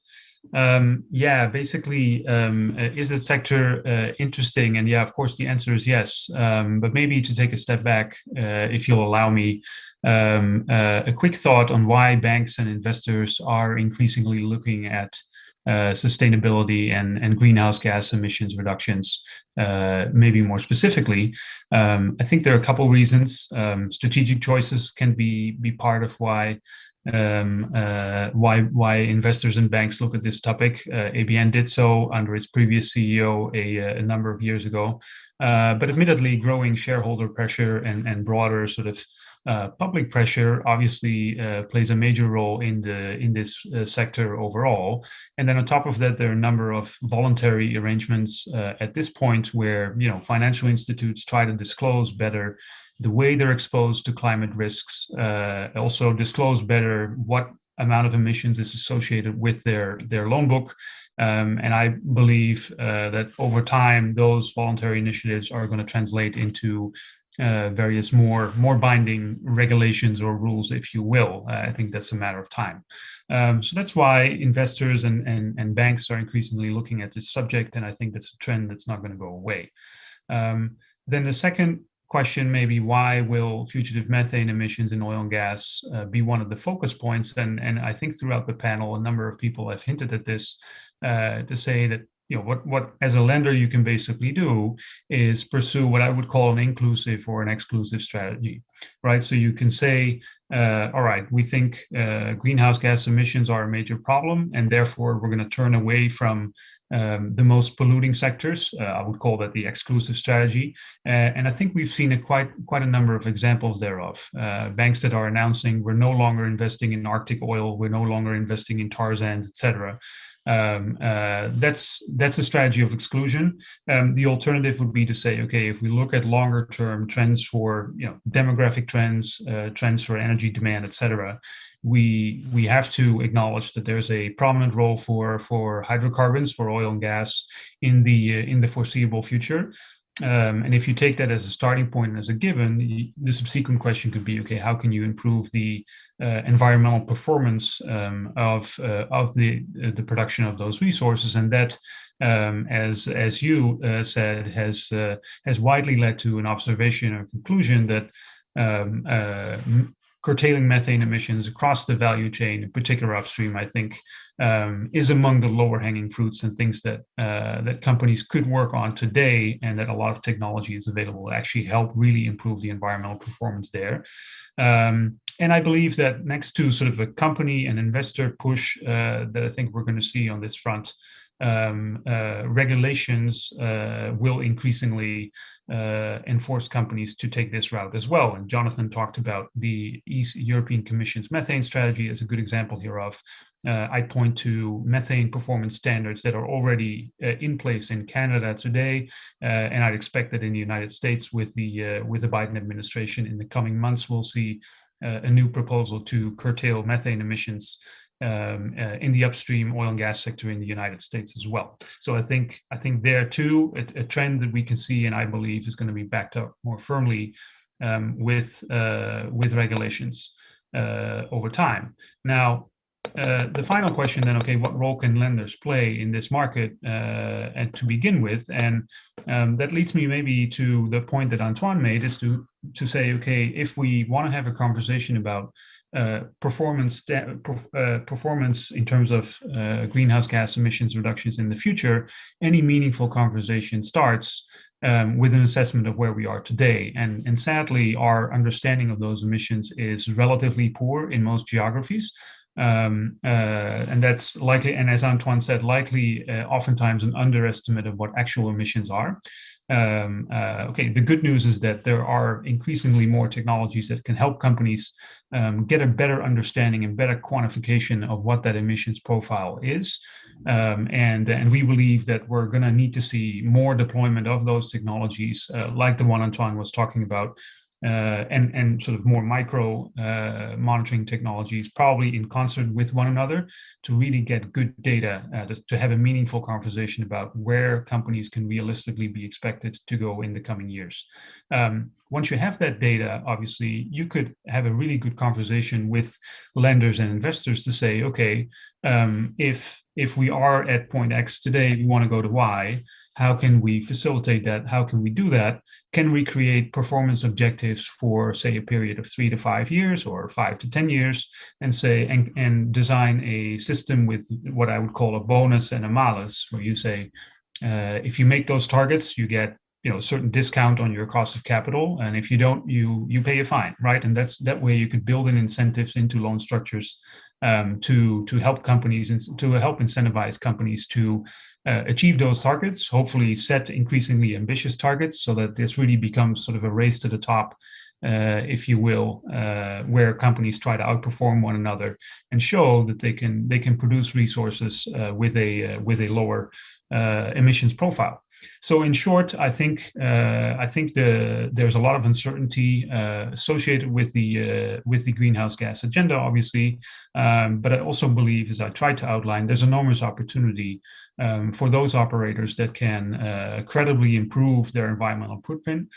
Yeah, basically, is the sector interesting? And yeah, of course, the answer is yes. But maybe to take a step back, if you'll allow me, a quick thought on why banks and investors are increasingly looking at sustainability and greenhouse gas emissions reductions, maybe more specifically. I think there are a couple reasons. Strategic choices can be part of why investors and banks look at this topic. ABN did so under its previous CEO a number of years ago. But admittedly, growing shareholder pressure and broader sort of public pressure obviously plays a major role in this sector overall. And then on top of that, there are a number of voluntary arrangements at this point where financial institutes try to disclose better the way they're exposed to climate risks, also disclose better what amount of emissions is associated with their loan book. And I believe that over time, those voluntary initiatives are going to translate into various more binding regulations or rules, if you will. I think that's a matter of time. So that's why investors and banks are increasingly looking at this subject, and I think that's a trend that's not going to go away. Then the second question may be, why will fugitive methane emissions in oil and gas be one of the focus points? And I think throughout the panel, a number of people have hinted at this to say that what as a lender you can basically do is pursue what I would call an inclusive or an exclusive strategy, right? So you can say, all right, we think greenhouse gas emissions are a major problem, and therefore we're going to turn away from the most polluting sectors. I would call that the exclusive strategy. And I think we've seen quite a number of examples thereof. Banks that are announcing we're no longer investing in Arctic oil, we're no longer investing in tar sands, etc. That's a strategy of exclusion. The alternative would be to say, okay, if we look at longer term trends for demographic trends, trends for energy demand, etc., we have to acknowledge that there's a prominent role for hydrocarbons, for oil and gas in the foreseeable future. And if you take that as a starting point and as a given, the subsequent question could be, okay, how can you improve the environmental performance of the production of those resources? And that, as you said, has widely led to an observation or conclusion that curtailing methane emissions across the value chain, in particular upstream, I think, is among the lower hanging fruits and things that companies could work on today, and that a lot of technology is available to actually help really improve the environmental performance there. I believe that next to sort of a company and investor push that I think we're going to see on this front, regulations will increasingly enforce companies to take this route as well. And Jonathan talked about the European Commission's methane strategy as a good example hereof. I point to methane performance standards that are already in place in Canada today, and I'd expect that in the United States with the Biden administration in the coming months, we'll see a new proposal to curtail methane emissions in the upstream oil and gas sector in the United States as well. So I think there too, a trend that we can see, and I believe is going to be backed up more firmly with regulations over time. Now, the final question then, okay, what role can lenders play in this market and to begin with? And that leads me maybe to the point that Antoine made, is to say, okay, if we want to have a conversation about performance in terms of greenhouse gas emissions reductions in the future, any meaningful conversation starts with an assessment of where we are today. And sadly, our understanding of those emissions is relatively poor in most geographies. And that's likely, and as Antoine said, likely oftentimes an underestimate of what actual emissions are. Okay, the good news is that there are increasingly more technologies that can help companies get a better understanding and better quantification of what that emissions profile is. And we believe that we're going to need to see more deployment of those technologies, like the one Antoine was talking about, and sort of more micro monitoring technologies, probably in concert with one another, to really get good data, to have a meaningful conversation about where companies can realistically be expected to go in the coming years. Once you have that data, obviously, you could have a really good conversation with lenders and investors to say, okay, if we are at point X today, we want to go to Y. How can we facilitate that? How can we do that? Can we create performance objectives for, say, a period of 3 to 5 years or 5 to 10 years, and say and design a system with what I would call a bonus and a malus, where you say, if you make those targets, you get a certain discount on your cost of capital, and if you don't, you pay a fine, right? And that way you could build in incentives into loan structures to help companies and to help incentivize companies to achieve those targets, hopefully set increasingly ambitious targets, so that this really becomes sort of a race to the top, if you will, where companies try to outperform one another and show that they can produce resources with a lower emissions profile. So in short, I think there's a lot of uncertainty associated with the greenhouse gas agenda, obviously, but I also believe, as I tried to outline, there's enormous opportunity for those operators that can credibly improve their environmental footprint,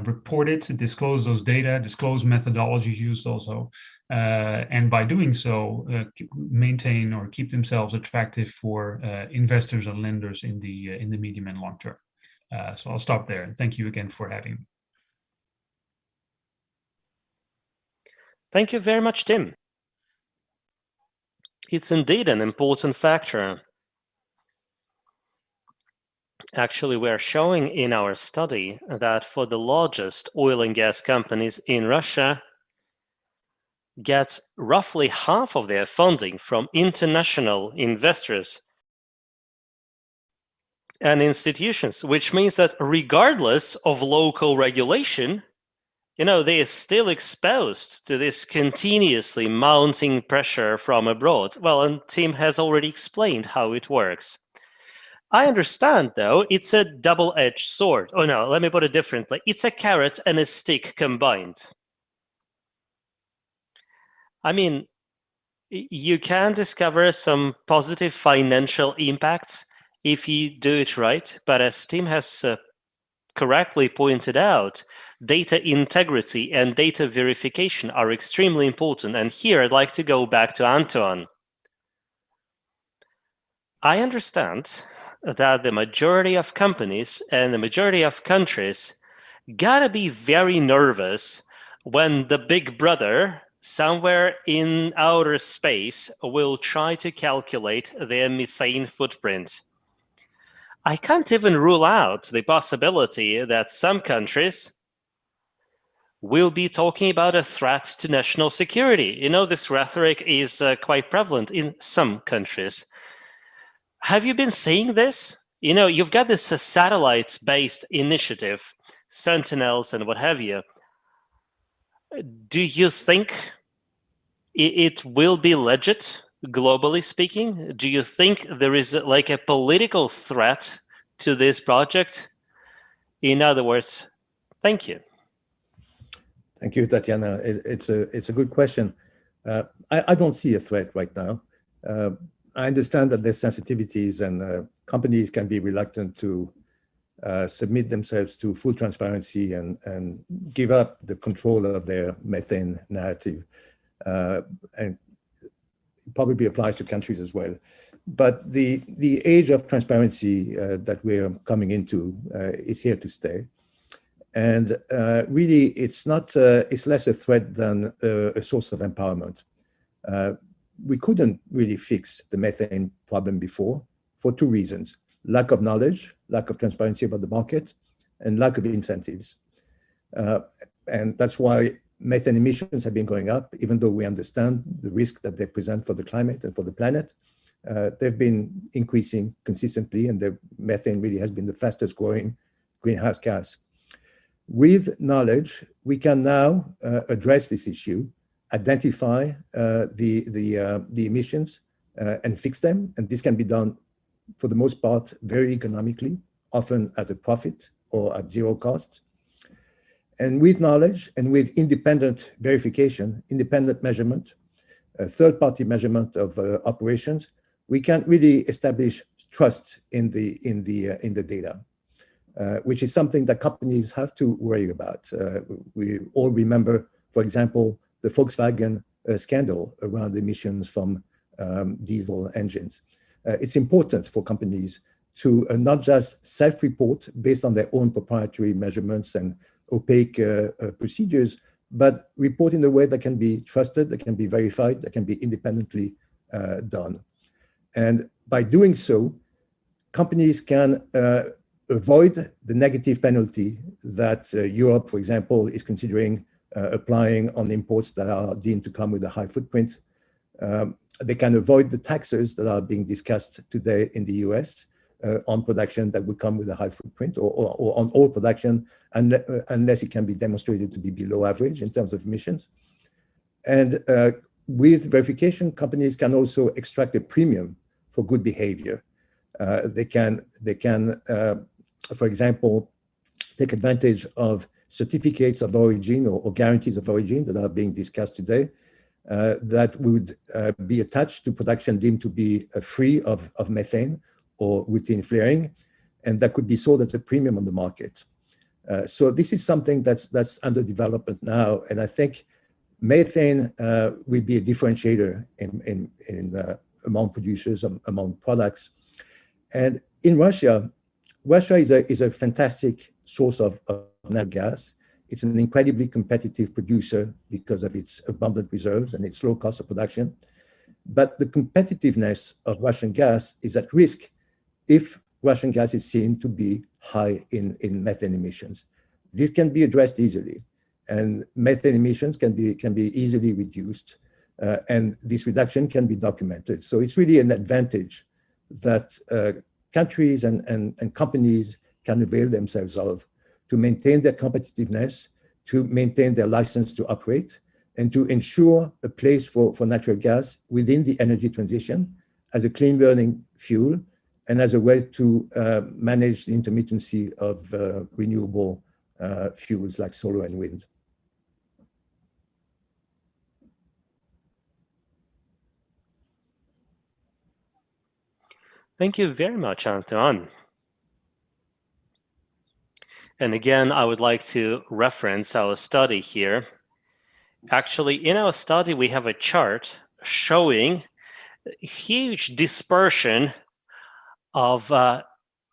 report it, disclose those data, disclose methodologies used also, and by doing so, maintain or keep themselves attractive for investors and lenders in the medium and long term. So I'll stop there, and thank you again for having me. Thank you very much, Tim. It's indeed an important factor. Actually, we are showing in our study that for the largest oil and gas companies in Russia, get roughly half of their funding from international investors and institutions, which means that regardless of local regulation, they are still exposed to this continuously mounting pressure from abroad. Well, and Tim has already explained how it works. I understand, though, it's a double-edged sword. Oh no, let me put it differently. It's a carrot and a stick combined. I mean, you can discover some positive financial impacts if you do it right, but as Tim has correctly pointed out, data integrity and data verification are extremely important. And here I'd like to go back to Antoine. I understand that the majority of companies and the majority of countries gotta be very nervous when the big brother somewhere in outer space will try to calculate their methane footprint. I can't even rule out the possibility that some countries we'll be talking about a threat to national security. You know, this rhetoric is quite prevalent in some countries. Have you been seeing this? You know, you've got this satellite-based initiative, Sentinels and what have you. Do you think it will be legit, globally speaking? Do you think there is like a political threat to this project? In other words, thank you. Thank you, Tatiana. It's a good question. I don't see a threat right now. I understand that there's sensitivities and companies can be reluctant to submit themselves to full transparency and give up the control of their methane narrative. And it probably applies to countries as well. But the age of transparency that we're coming into is here to stay. And really, it's less a threat than a source of empowerment. We couldn't really fix the methane problem before for two reasons: lack of knowledge, lack of transparency about the market, and lack of incentives. And that's why methane emissions have been going up, even though we understand the risk that they present for the climate and for the planet. They've been increasing consistently, and the methane really has been the fastest growing greenhouse gas. With knowledge, we can now address this issue, identify the emissions and fix them. And this can be done, for the most part, very economically, often at a profit or at zero cost. And with knowledge and with independent verification, independent measurement, third-party measurement of operations, we can really establish trust in the data. Which is something that companies have to worry about. We all remember, for example, the Volkswagen scandal around emissions from diesel engines. It's important for companies to not just self-report based on their own proprietary measurements and opaque procedures, but report in a way that can be trusted, that can be verified, that can be independently done. And by doing so, companies can avoid the negative penalty that Europe, for example, is considering applying on imports that are deemed to come with a high footprint. They can avoid the taxes that are being discussed today in the US on production that would come with a high footprint, or on all production, unless it can be demonstrated to be below average in terms of emissions. And with verification, companies can also extract a premium for good behavior. They can, for example, take advantage of certificates of origin or guarantees of origin that are being discussed today that would be attached to production deemed to be free of methane or routine flaring, and that could be sold at a premium on the market. So this is something that's under development now, and I think methane will be a differentiator among producers, among products. And in Russia is a fantastic source of natural gas. It's an incredibly competitive producer because of its abundant reserves and its low cost of production. But the competitiveness of Russian gas is at risk if Russian gas is seen to be high in methane emissions. This can be addressed easily, and methane emissions can be easily reduced, and this reduction can be documented. So it's really an advantage that countries and companies can avail themselves of to maintain their competitiveness, to maintain their license to operate, and to ensure a place for natural gas within the energy transition as a clean burning fuel and as a way to manage the intermittency of renewable fuels like solar and wind. Thank you very much, Antoine. And again, I would like to reference our study here. Actually, in our study, we have a chart showing huge dispersion of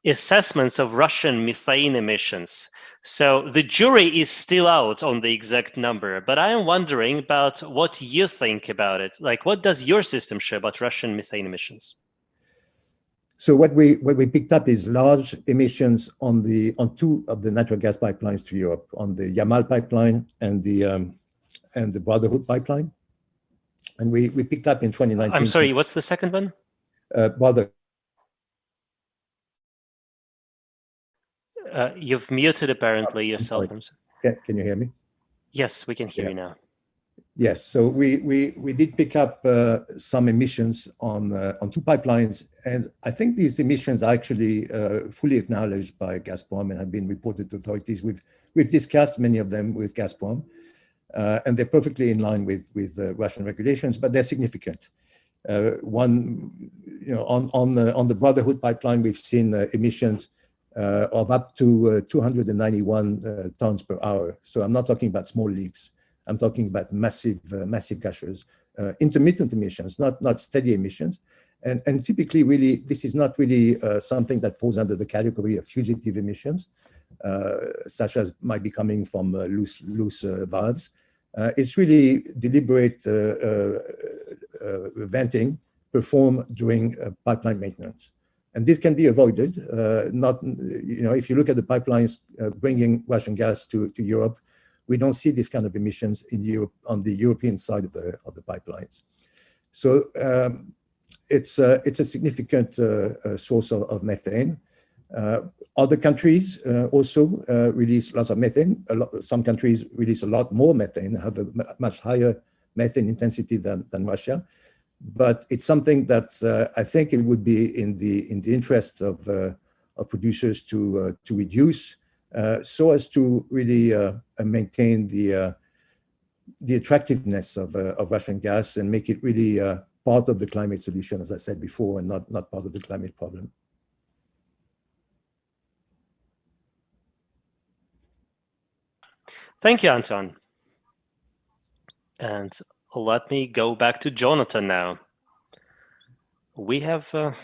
assessments of Russian methane emissions. So the jury is still out on the exact number, but I am wondering about what you think about it. Like, what does your system show about Russian methane emissions? So what we picked up is large emissions on two of the natural gas pipelines to Europe, on the Yamal pipeline and the Brotherhood pipeline. And we picked up in 2019. I'm sorry, what's the second one? You've muted apparently yourself. Can you hear me? Yes, we can hear you now. Yes, so we did pick up some emissions on two pipelines, and I think these emissions are actually fully acknowledged by Gazprom and have been reported to authorities. We've discussed many of them with Gazprom, and they're perfectly in line with Russian regulations, but they're significant. On the Brotherhood pipeline, we've seen emissions of up to 291 tons per hour. So I'm not talking about small leaks. I'm talking about massive gushers, intermittent emissions, not steady emissions. And typically, really, this is not really something that falls under the category of fugitive emissions, such as might be coming from loose valves. It's really deliberate venting performed during pipeline maintenance. And this can be avoided. If you look at the pipelines bringing Russian gas to Europe, we don't see this kind of emissions in Europe on the European side of the pipelines. So it's a significant source of methane. Other countries also release lots of methane. Some countries release a lot more methane, have a much higher methane intensity than Russia. But it's something that I think it would be in the interests of producers to reduce, so as to really maintain the attractiveness of Russian gas and make it really part of the climate solution, as I said before, and not part of the climate problem. Thank you, Antoine. And let me go back to Jonathan now. We have, well,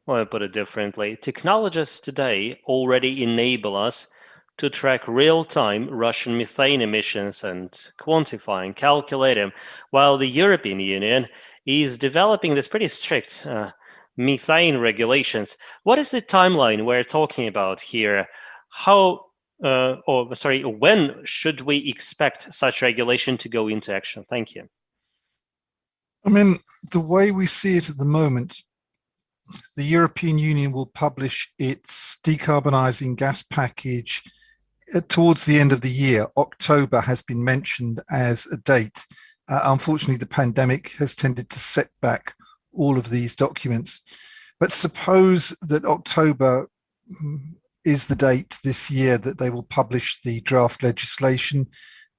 I'll put it differently. Technologists today already enable us to track real-time Russian methane emissions and quantify and calculate them, while the European Union is developing this pretty strict methane regulations. What is the timeline we're talking about here? When should we expect such regulation to go into action? Thank you. I mean, the way we see it at the moment, the European Union will publish its decarbonising gas package towards the end of the year. October has been mentioned as a date. Unfortunately, the pandemic has tended to set back all of these documents. But suppose that October is the date this year that they will publish the draft legislation.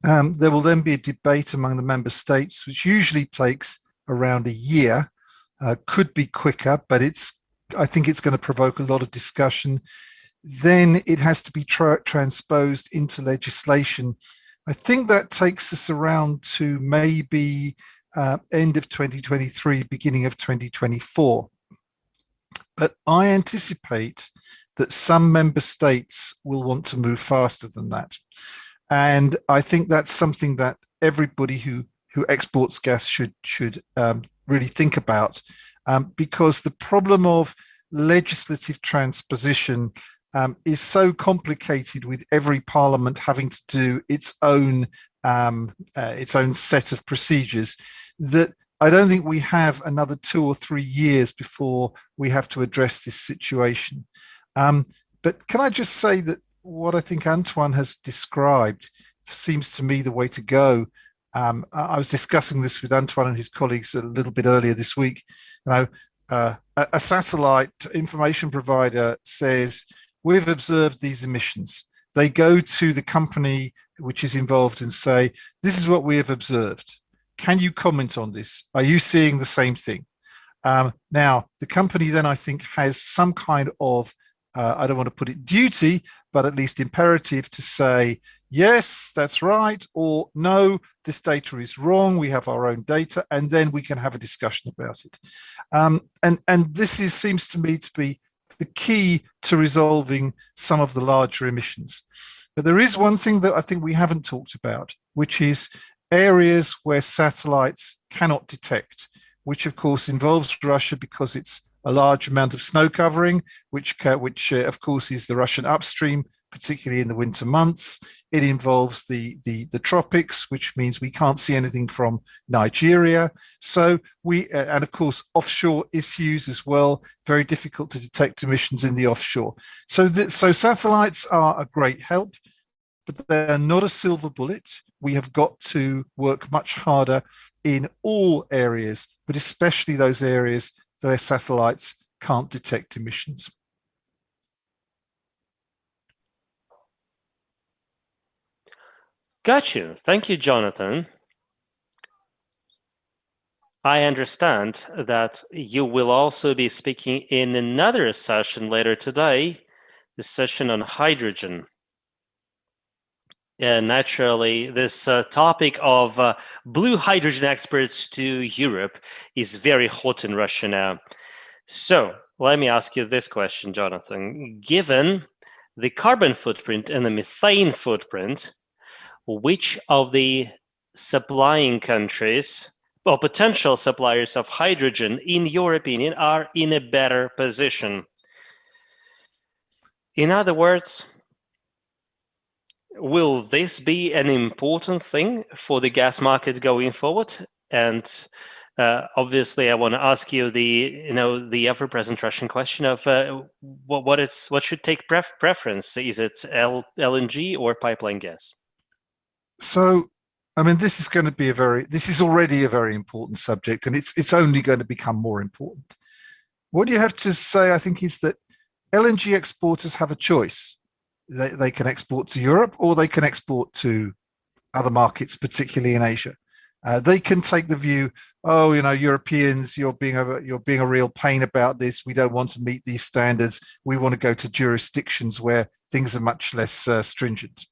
There will then be a debate among the member states, which usually takes around a year, could be quicker, but I think it's going to provoke a lot of discussion. Then it has to be transposed into legislation. I think that takes us around to maybe end of 2023, beginning of 2024. But I anticipate that some member states will want to move faster than that. And I think that's something that everybody who exports gas should really think about, because the problem of legislative transposition is so complicated, with every parliament having to do its own set of procedures, that I don't think we have another 2 or 3 years before we have to address this situation. But can I just say that what I think Antoine has described seems to me the way to go. I was discussing this with Antoine and his colleagues a little bit earlier this week. A satellite information provider says, we've observed these emissions. They go to the company which is involved and say, this is what we have observed. Can you comment on this? Are you seeing the same thing? Now, the company then, I think, has some kind of, I don't want to put it duty, but at least imperative to say, yes, that's right, or no, this data is wrong, we have our own data, and then we can have a discussion about it. And this seems to me to be the key to resolving some of the larger emissions. But there is one thing that I think we haven't talked about, which is areas where satellites cannot detect, which of course involves Russia because it's a large amount of snow covering, which of course is the Russian upstream, particularly in the winter months. It involves the tropics, which means we can't see anything from Nigeria. So and of course, offshore issues as well, very difficult to detect emissions in the offshore. So satellites are a great help, but they're not a silver bullet. We have got to work much harder in all areas, but especially those areas where satellites can't detect emissions. Got you. Thank you, Jonathan. I understand that you will also be speaking in another session later today, the session on hydrogen. Naturally, this topic of blue hydrogen exports to Europe is very hot in Russia now. So let me ask you this question, Jonathan. Given the carbon footprint and the methane footprint, which of the supplying countries or potential suppliers of hydrogen, in your opinion, are in a better position? In other words, will this be an important thing for the gas market going forward? And obviously, I want to ask you the ever-present Russian question of what should take preference? Is it LNG or pipeline gas? So, I mean, this is already a very important subject, and it's only going to become more important. What you have to say, I think, is that LNG exporters have a choice. They can export to Europe, or they can export to other markets, particularly in Asia. They can take the view, oh, Europeans, you're being a real pain about this. We don't want to meet these standards. We want to go to jurisdictions where things are much less stringent.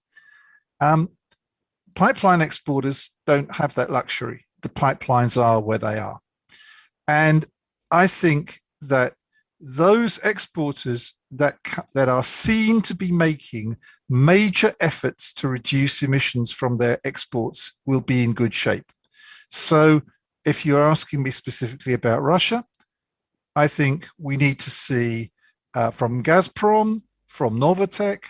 Pipeline exporters don't have that luxury. The pipelines are where they are. And I think that those exporters that are seen to be making major efforts to reduce emissions from their exports will be in good shape. So if you're asking me specifically about Russia, I think we need to see from Gazprom, from Novatek,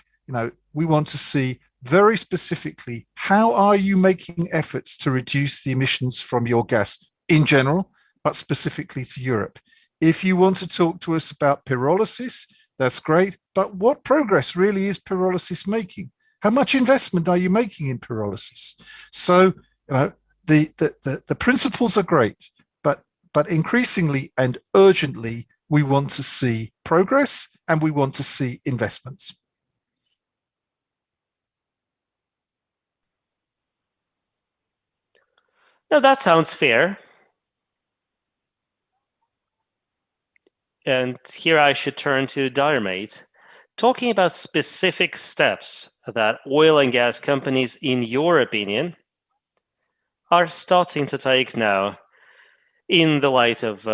we want to see very specifically, how are you making efforts to reduce the emissions from your gas in general, but specifically to Europe? If you want to talk to us about pyrolysis, that's great, but what progress really is pyrolysis making? How much investment are you making in pyrolysis? So the principles are great, but increasingly and urgently, we want to see progress and we want to see investments. No, that sounds fair. And here I should turn to Diarmaid, talking about specific steps that oil and gas companies, in your opinion, are starting to take now in the light of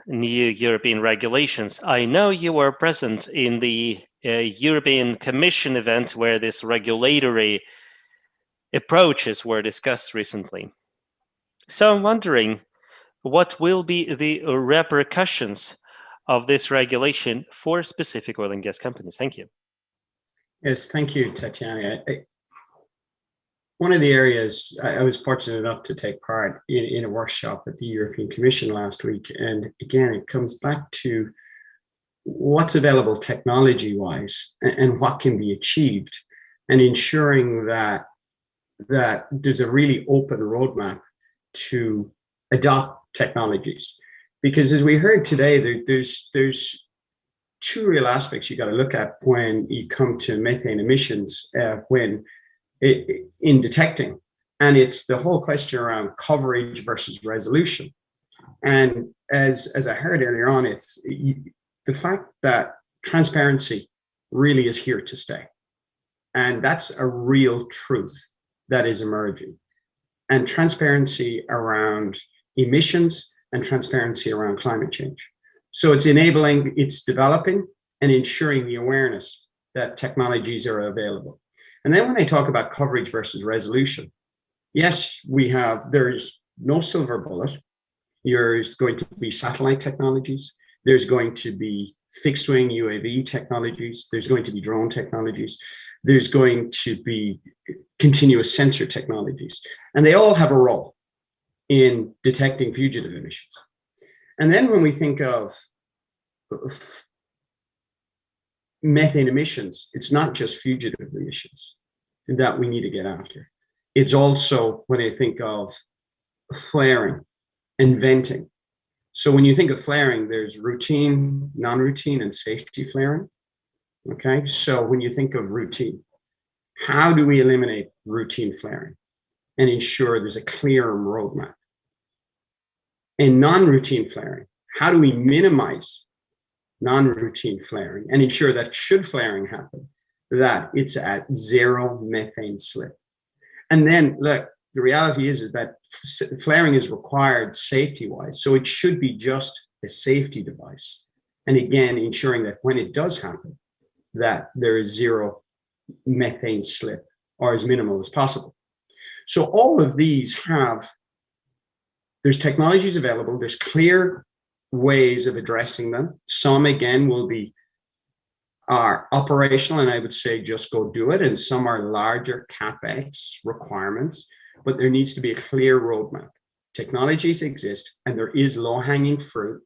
new European regulations. I know you were present in the European Commission event where this regulatory approaches were discussed recently. So I'm wondering, what will be the repercussions of this regulation for specific oil and gas companies? Thank you. Yes, thank you, Tatiana. One of the areas, I was fortunate enough to take part in a workshop at the European Commission last week. And again, it comes back to what's available technology-wise and what can be achieved, and ensuring that there's a really open roadmap to adopt technologies. Because as we heard today, there's two real aspects you got to look at when you come to methane emissions in detecting, and it's the whole question around coverage versus resolution. And as I heard earlier on, it's the fact that transparency really is here to stay, and that's a real truth that is emerging. And transparency around emissions and transparency around climate change. So it's enabling, it's developing and ensuring the awareness that technologies are available. And then when I talk about coverage versus resolution, yes, there's no silver bullet. There's going to be satellite technologies. There's going to be fixed wing UAV technologies. There's going to be drone technologies. There's going to be continuous sensor technologies. And they all have a role in detecting fugitive emissions. And then when we think of methane emissions, it's not just fugitive emissions that we need to get after. It's also when I think of flaring and venting. So when you think of flaring, there's routine, non-routine, and safety flaring. Okay, so when you think of routine, how do we eliminate routine flaring and ensure there's a clear roadmap? In non-routine flaring, how do we minimize non-routine flaring and ensure that should flaring happen, that it's at zero methane slip? And then look, the reality is that flaring is required safety-wise, so it should be just a safety device. And again, ensuring that when it does happen, that there is zero methane slip or as minimal as possible. So all of these there's technologies available, there's clear ways of addressing them. Some, again, are operational, and I would say just go do it, and some are larger CapEx requirements, but there needs to be a clear roadmap. Technologies exist, and there is low-hanging fruit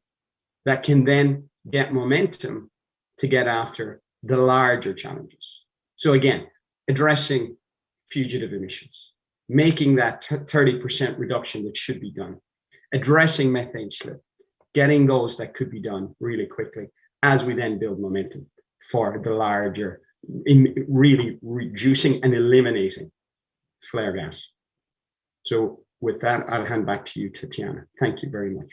that can then get momentum to get after the larger challenges. So again, addressing fugitive emissions, making that 30% reduction that should be done, addressing methane slip, getting those that could be done really quickly as we then build momentum for the larger, in really reducing and eliminating flare gas. So with that, I'll hand back to you, Tatiana. Thank you very much.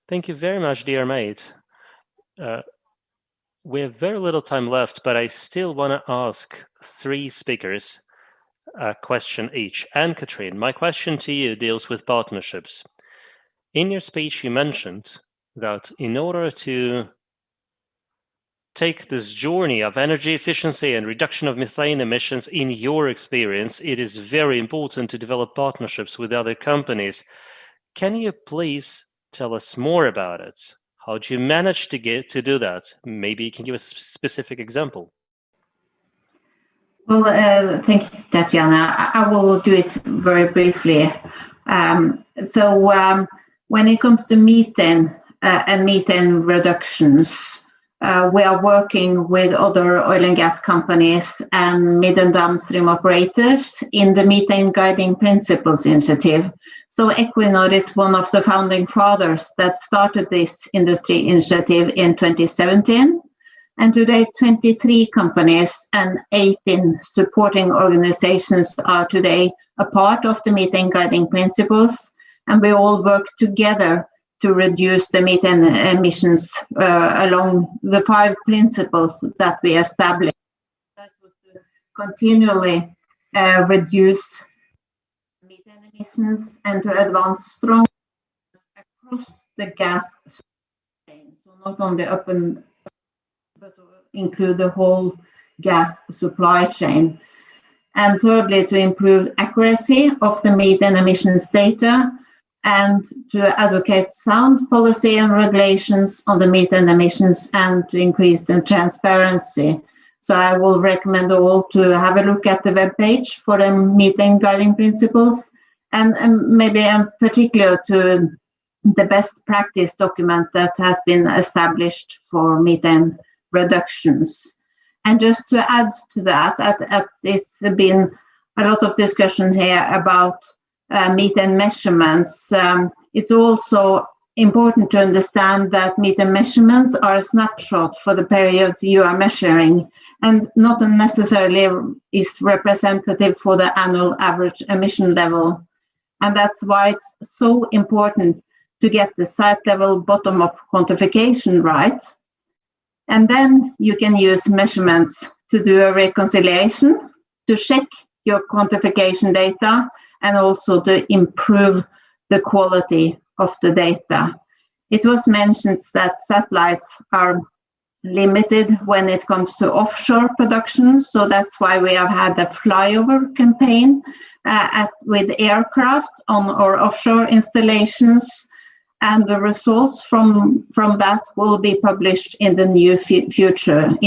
Thank you very much, Diarmaid. We have very little time left, but I still want to ask three speakers a question each. Ann-Cathrin, my question to you deals with partnerships. In your speech, you mentioned that in order to take this journey of energy efficiency and reduction of methane emissions, in your experience, it is very important to develop partnerships with other companies. Can you please tell us more about it? How do you manage to do that? Maybe you can give us a specific example. Well, thank you, Tatiana. I will do it very briefly. When it comes to methane and methane reductions, we are working with other oil and gas companies and mid and downstream operators in the Methane Guiding Principles initiative. So Equinor is one of the founding fathers that started this industry initiative in 2017. And today, 23 companies and 18 supporting organizations are today a part of the Methane Guiding Principles. And we all work together to reduce the methane emissions along the 5 principles that we established. That was to continually reduce methane emissions and to advance strong across the gas chain. So not only open, but include the whole gas supply chain. And thirdly, to improve accuracy of the methane emissions data, and to advocate sound policy and regulations on the methane emissions and to increase the transparency. So I will recommend all to have a look at the webpage for the Methane Guiding Principles, and maybe in particular to the best practice document that has been established for methane reductions. And just to add to that, it's been a lot of discussion here about methane measurements. It's also important to understand that methane measurements are a snapshot for the period you are measuring and not necessarily is representative for the annual average emission level. And that's why it's so important to get the site level bottom-up quantification right. And then you can use measurements to do a reconciliation, to check your quantification data, and also to improve the quality of the data. It was mentioned that satellites are limited when it comes to offshore production. So that's why we have had the flyover campaign with aircraft on our offshore installations. And the results from that will be published in the near future.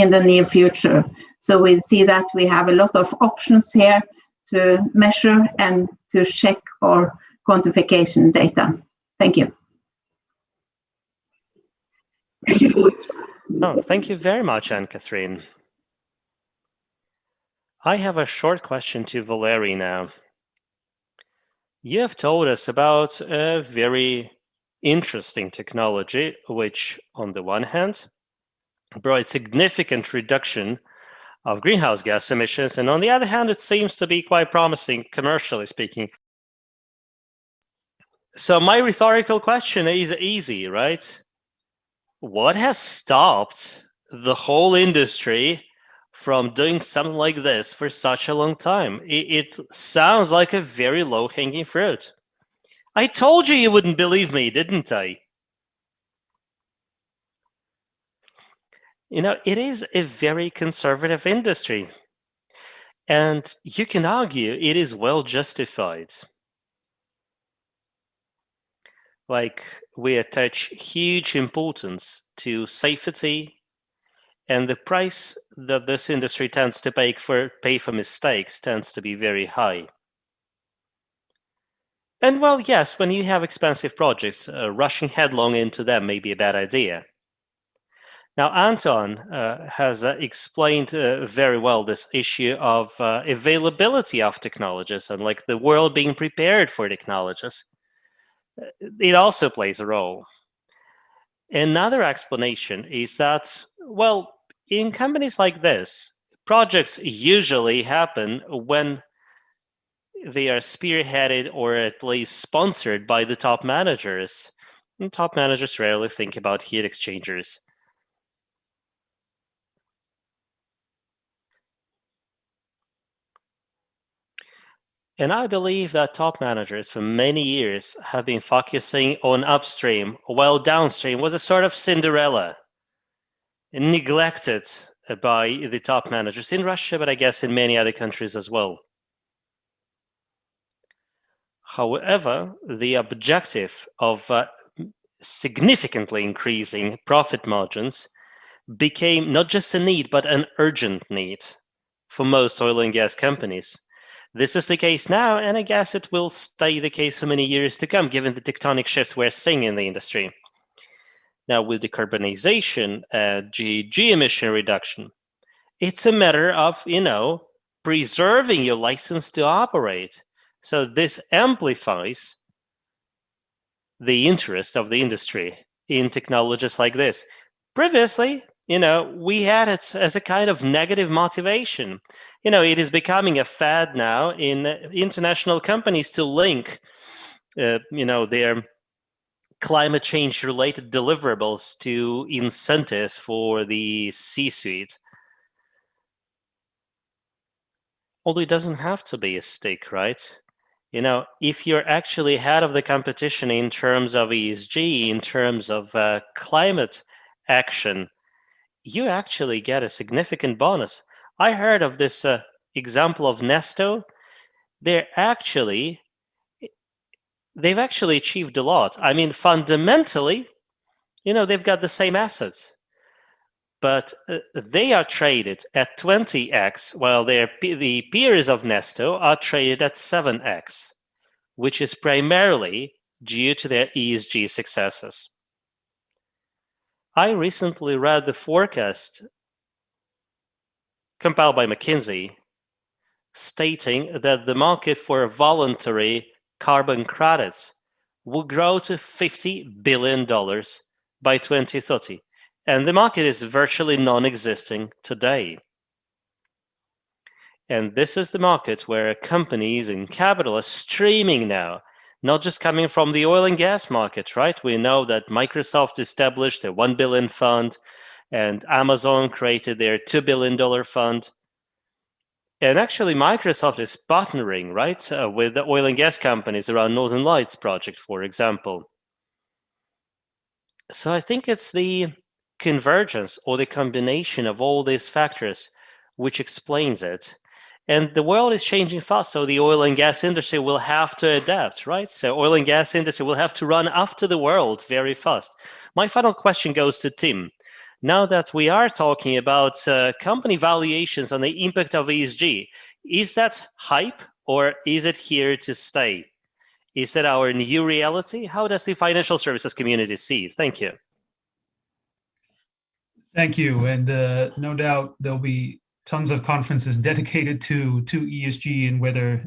So we see that we have a lot of options here to measure and to check our quantification data. Thank you. Oh, thank you very much, Ann-Cathrin. I have a short question to Valery now. You have told us about a very interesting technology, which on the one hand brought significant reduction of greenhouse gas emissions, and on the other hand, it seems to be quite promising, commercially speaking. So my rhetorical question is easy, right? What has stopped the whole industry from doing something like this for such a long time? It sounds like a very low-hanging fruit. I told you wouldn't believe me, didn't I? You know, it is a very conservative industry, and you can argue it is well justified. Like, we attach huge importance to safety, and the price that this industry tends to pay for mistakes tends to be very high. And well, yes, when you have expensive projects, rushing headlong into them may be a bad idea. Now, Anton has explained very well this issue of availability of technologies and like the world being prepared for technologies. It also plays a role. Another explanation is that, well, in companies like this, projects usually happen when they are spearheaded or at least sponsored by the top managers. And top managers rarely think about heat exchangers. And I believe that top managers for many years have been focusing on upstream, while downstream was a sort of Cinderella, neglected by the top managers in Russia, but I guess in many other countries as well. However, the objective of significantly increasing profit margins became not just a need, but an urgent need for most oil and gas companies. This is the case now, and I guess it will stay the case for many years to come, given the tectonic shifts we're seeing in the industry. Now, with decarbonization and GHG emission reduction, it's a matter of, preserving your license to operate. So this amplifies the interest of the industry in technologies like this. Previously, we had it as a kind of negative motivation. It is becoming a fad now in international companies to link, their climate change related deliverables to incentives for the C-suite. Although it doesn't have to be a stick, right? If you're actually ahead of the competition in terms of ESG, in terms of climate action, you actually get a significant bonus. I heard of this example of Nesto. They've actually achieved a lot. I mean, fundamentally, they've got the same assets, but they are traded at 20x, while the peers of Nesto are traded at 7x, which is primarily due to their ESG successes. I recently read the forecast compiled by McKinsey, stating that the market for voluntary carbon credits will grow to $50 billion by 2030, and the market is virtually non-existing today. And this is the market where companies and capital are streaming now, not just coming from the oil and gas market, right? We know that Microsoft established a $1 billion fund, and Amazon created their $2 billion fund. And actually, Microsoft is partnering, right, with the oil and gas companies around Northern Lights project, for example. So I think it's the convergence or the combination of all these factors which explains it. And the world is changing fast, so the oil and gas industry will have to adapt, right? So oil and gas industry will have to run after the world very fast. My final question goes to Tim. Now that we are talking about company valuations and the impact of ESG, is that hype or is it here to stay? Is that our new reality? How does the financial services community see it? Thank you. Thank you. And no doubt there'll be tons of conferences dedicated to ESG and whether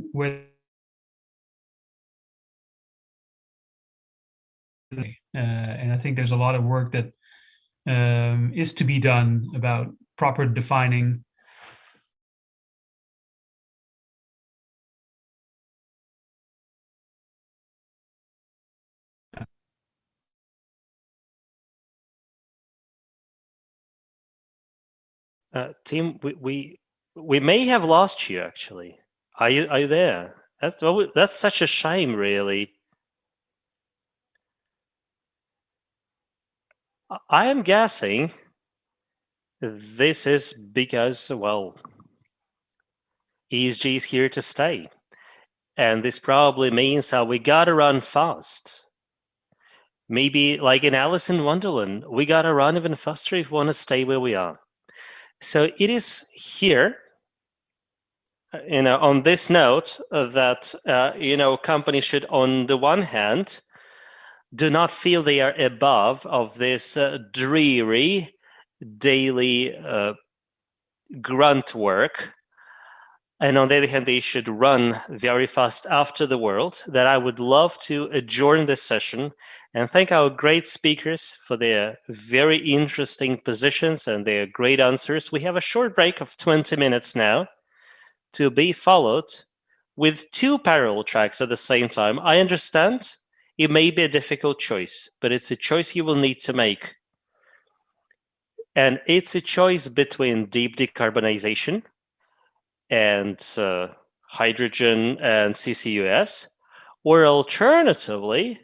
and I think there's a lot of work that is to be done about proper defining Tim, we may have lost you actually. Are you there? That's such a shame, really. I am guessing this is because, well, ESG is here to stay. And this probably means that we gotta run fast. Maybe like in Alice in Wonderland, we gotta run even faster if we wanna stay where we are. So it is here, on this note that, companies should, on the one hand, do not feel they are above of this dreary daily grunt work. And on the other hand, they should run very fast after the world. That I would love to adjourn this session and thank our great speakers for their very interesting positions and their great answers. We have a short break of 20 minutes now to be followed with 2 parallel tracks at the same time. I understand it may be a difficult choice, but it's a choice you will need to make. And it's a choice between deep decarbonization and hydrogen and CCUS, or alternatively,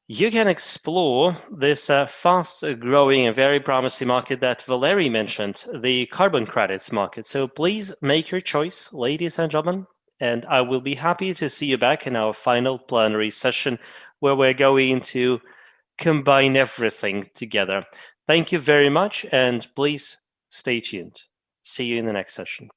you can explore this fast-growing and very promising market that Valery mentioned, the carbon credits market. So please make your choice, ladies and gentlemen, and I will be happy to see you back in our final plenary session where we're going to combine everything together. Thank you very much, and please stay tuned. See you in the next session.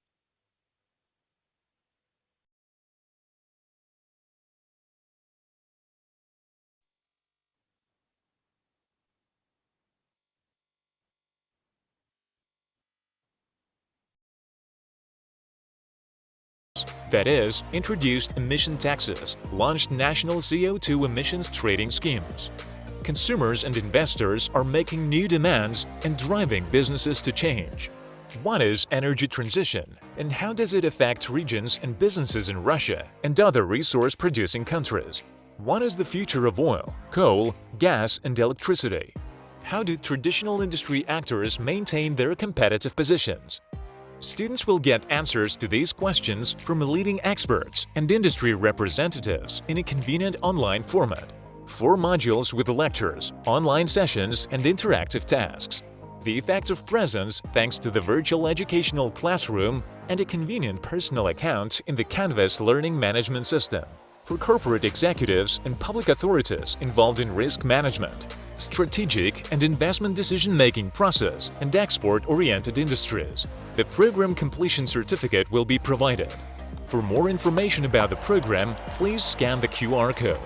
That is, introduced emission taxes, launched national CO2 emissions trading schemes. Consumers and investors are making new demands and driving businesses to change. What is energy transition, and how does it affect regions and businesses in Russia and other resource-producing countries? What is the future of oil, coal, gas, and electricity? How do traditional industry actors maintain their competitive positions? Students will get answers to these questions from leading experts and industry representatives in a convenient online format. 4 modules with lectures, online sessions, and interactive tasks. The effective presence thanks to the virtual educational classroom and a convenient personal account in the Canvas learning management system. For corporate executives and public authorities involved in risk management, strategic and investment decision-making process, and export-oriented industries. The program completion certificate will be provided. For more information about the program, please scan the QR code.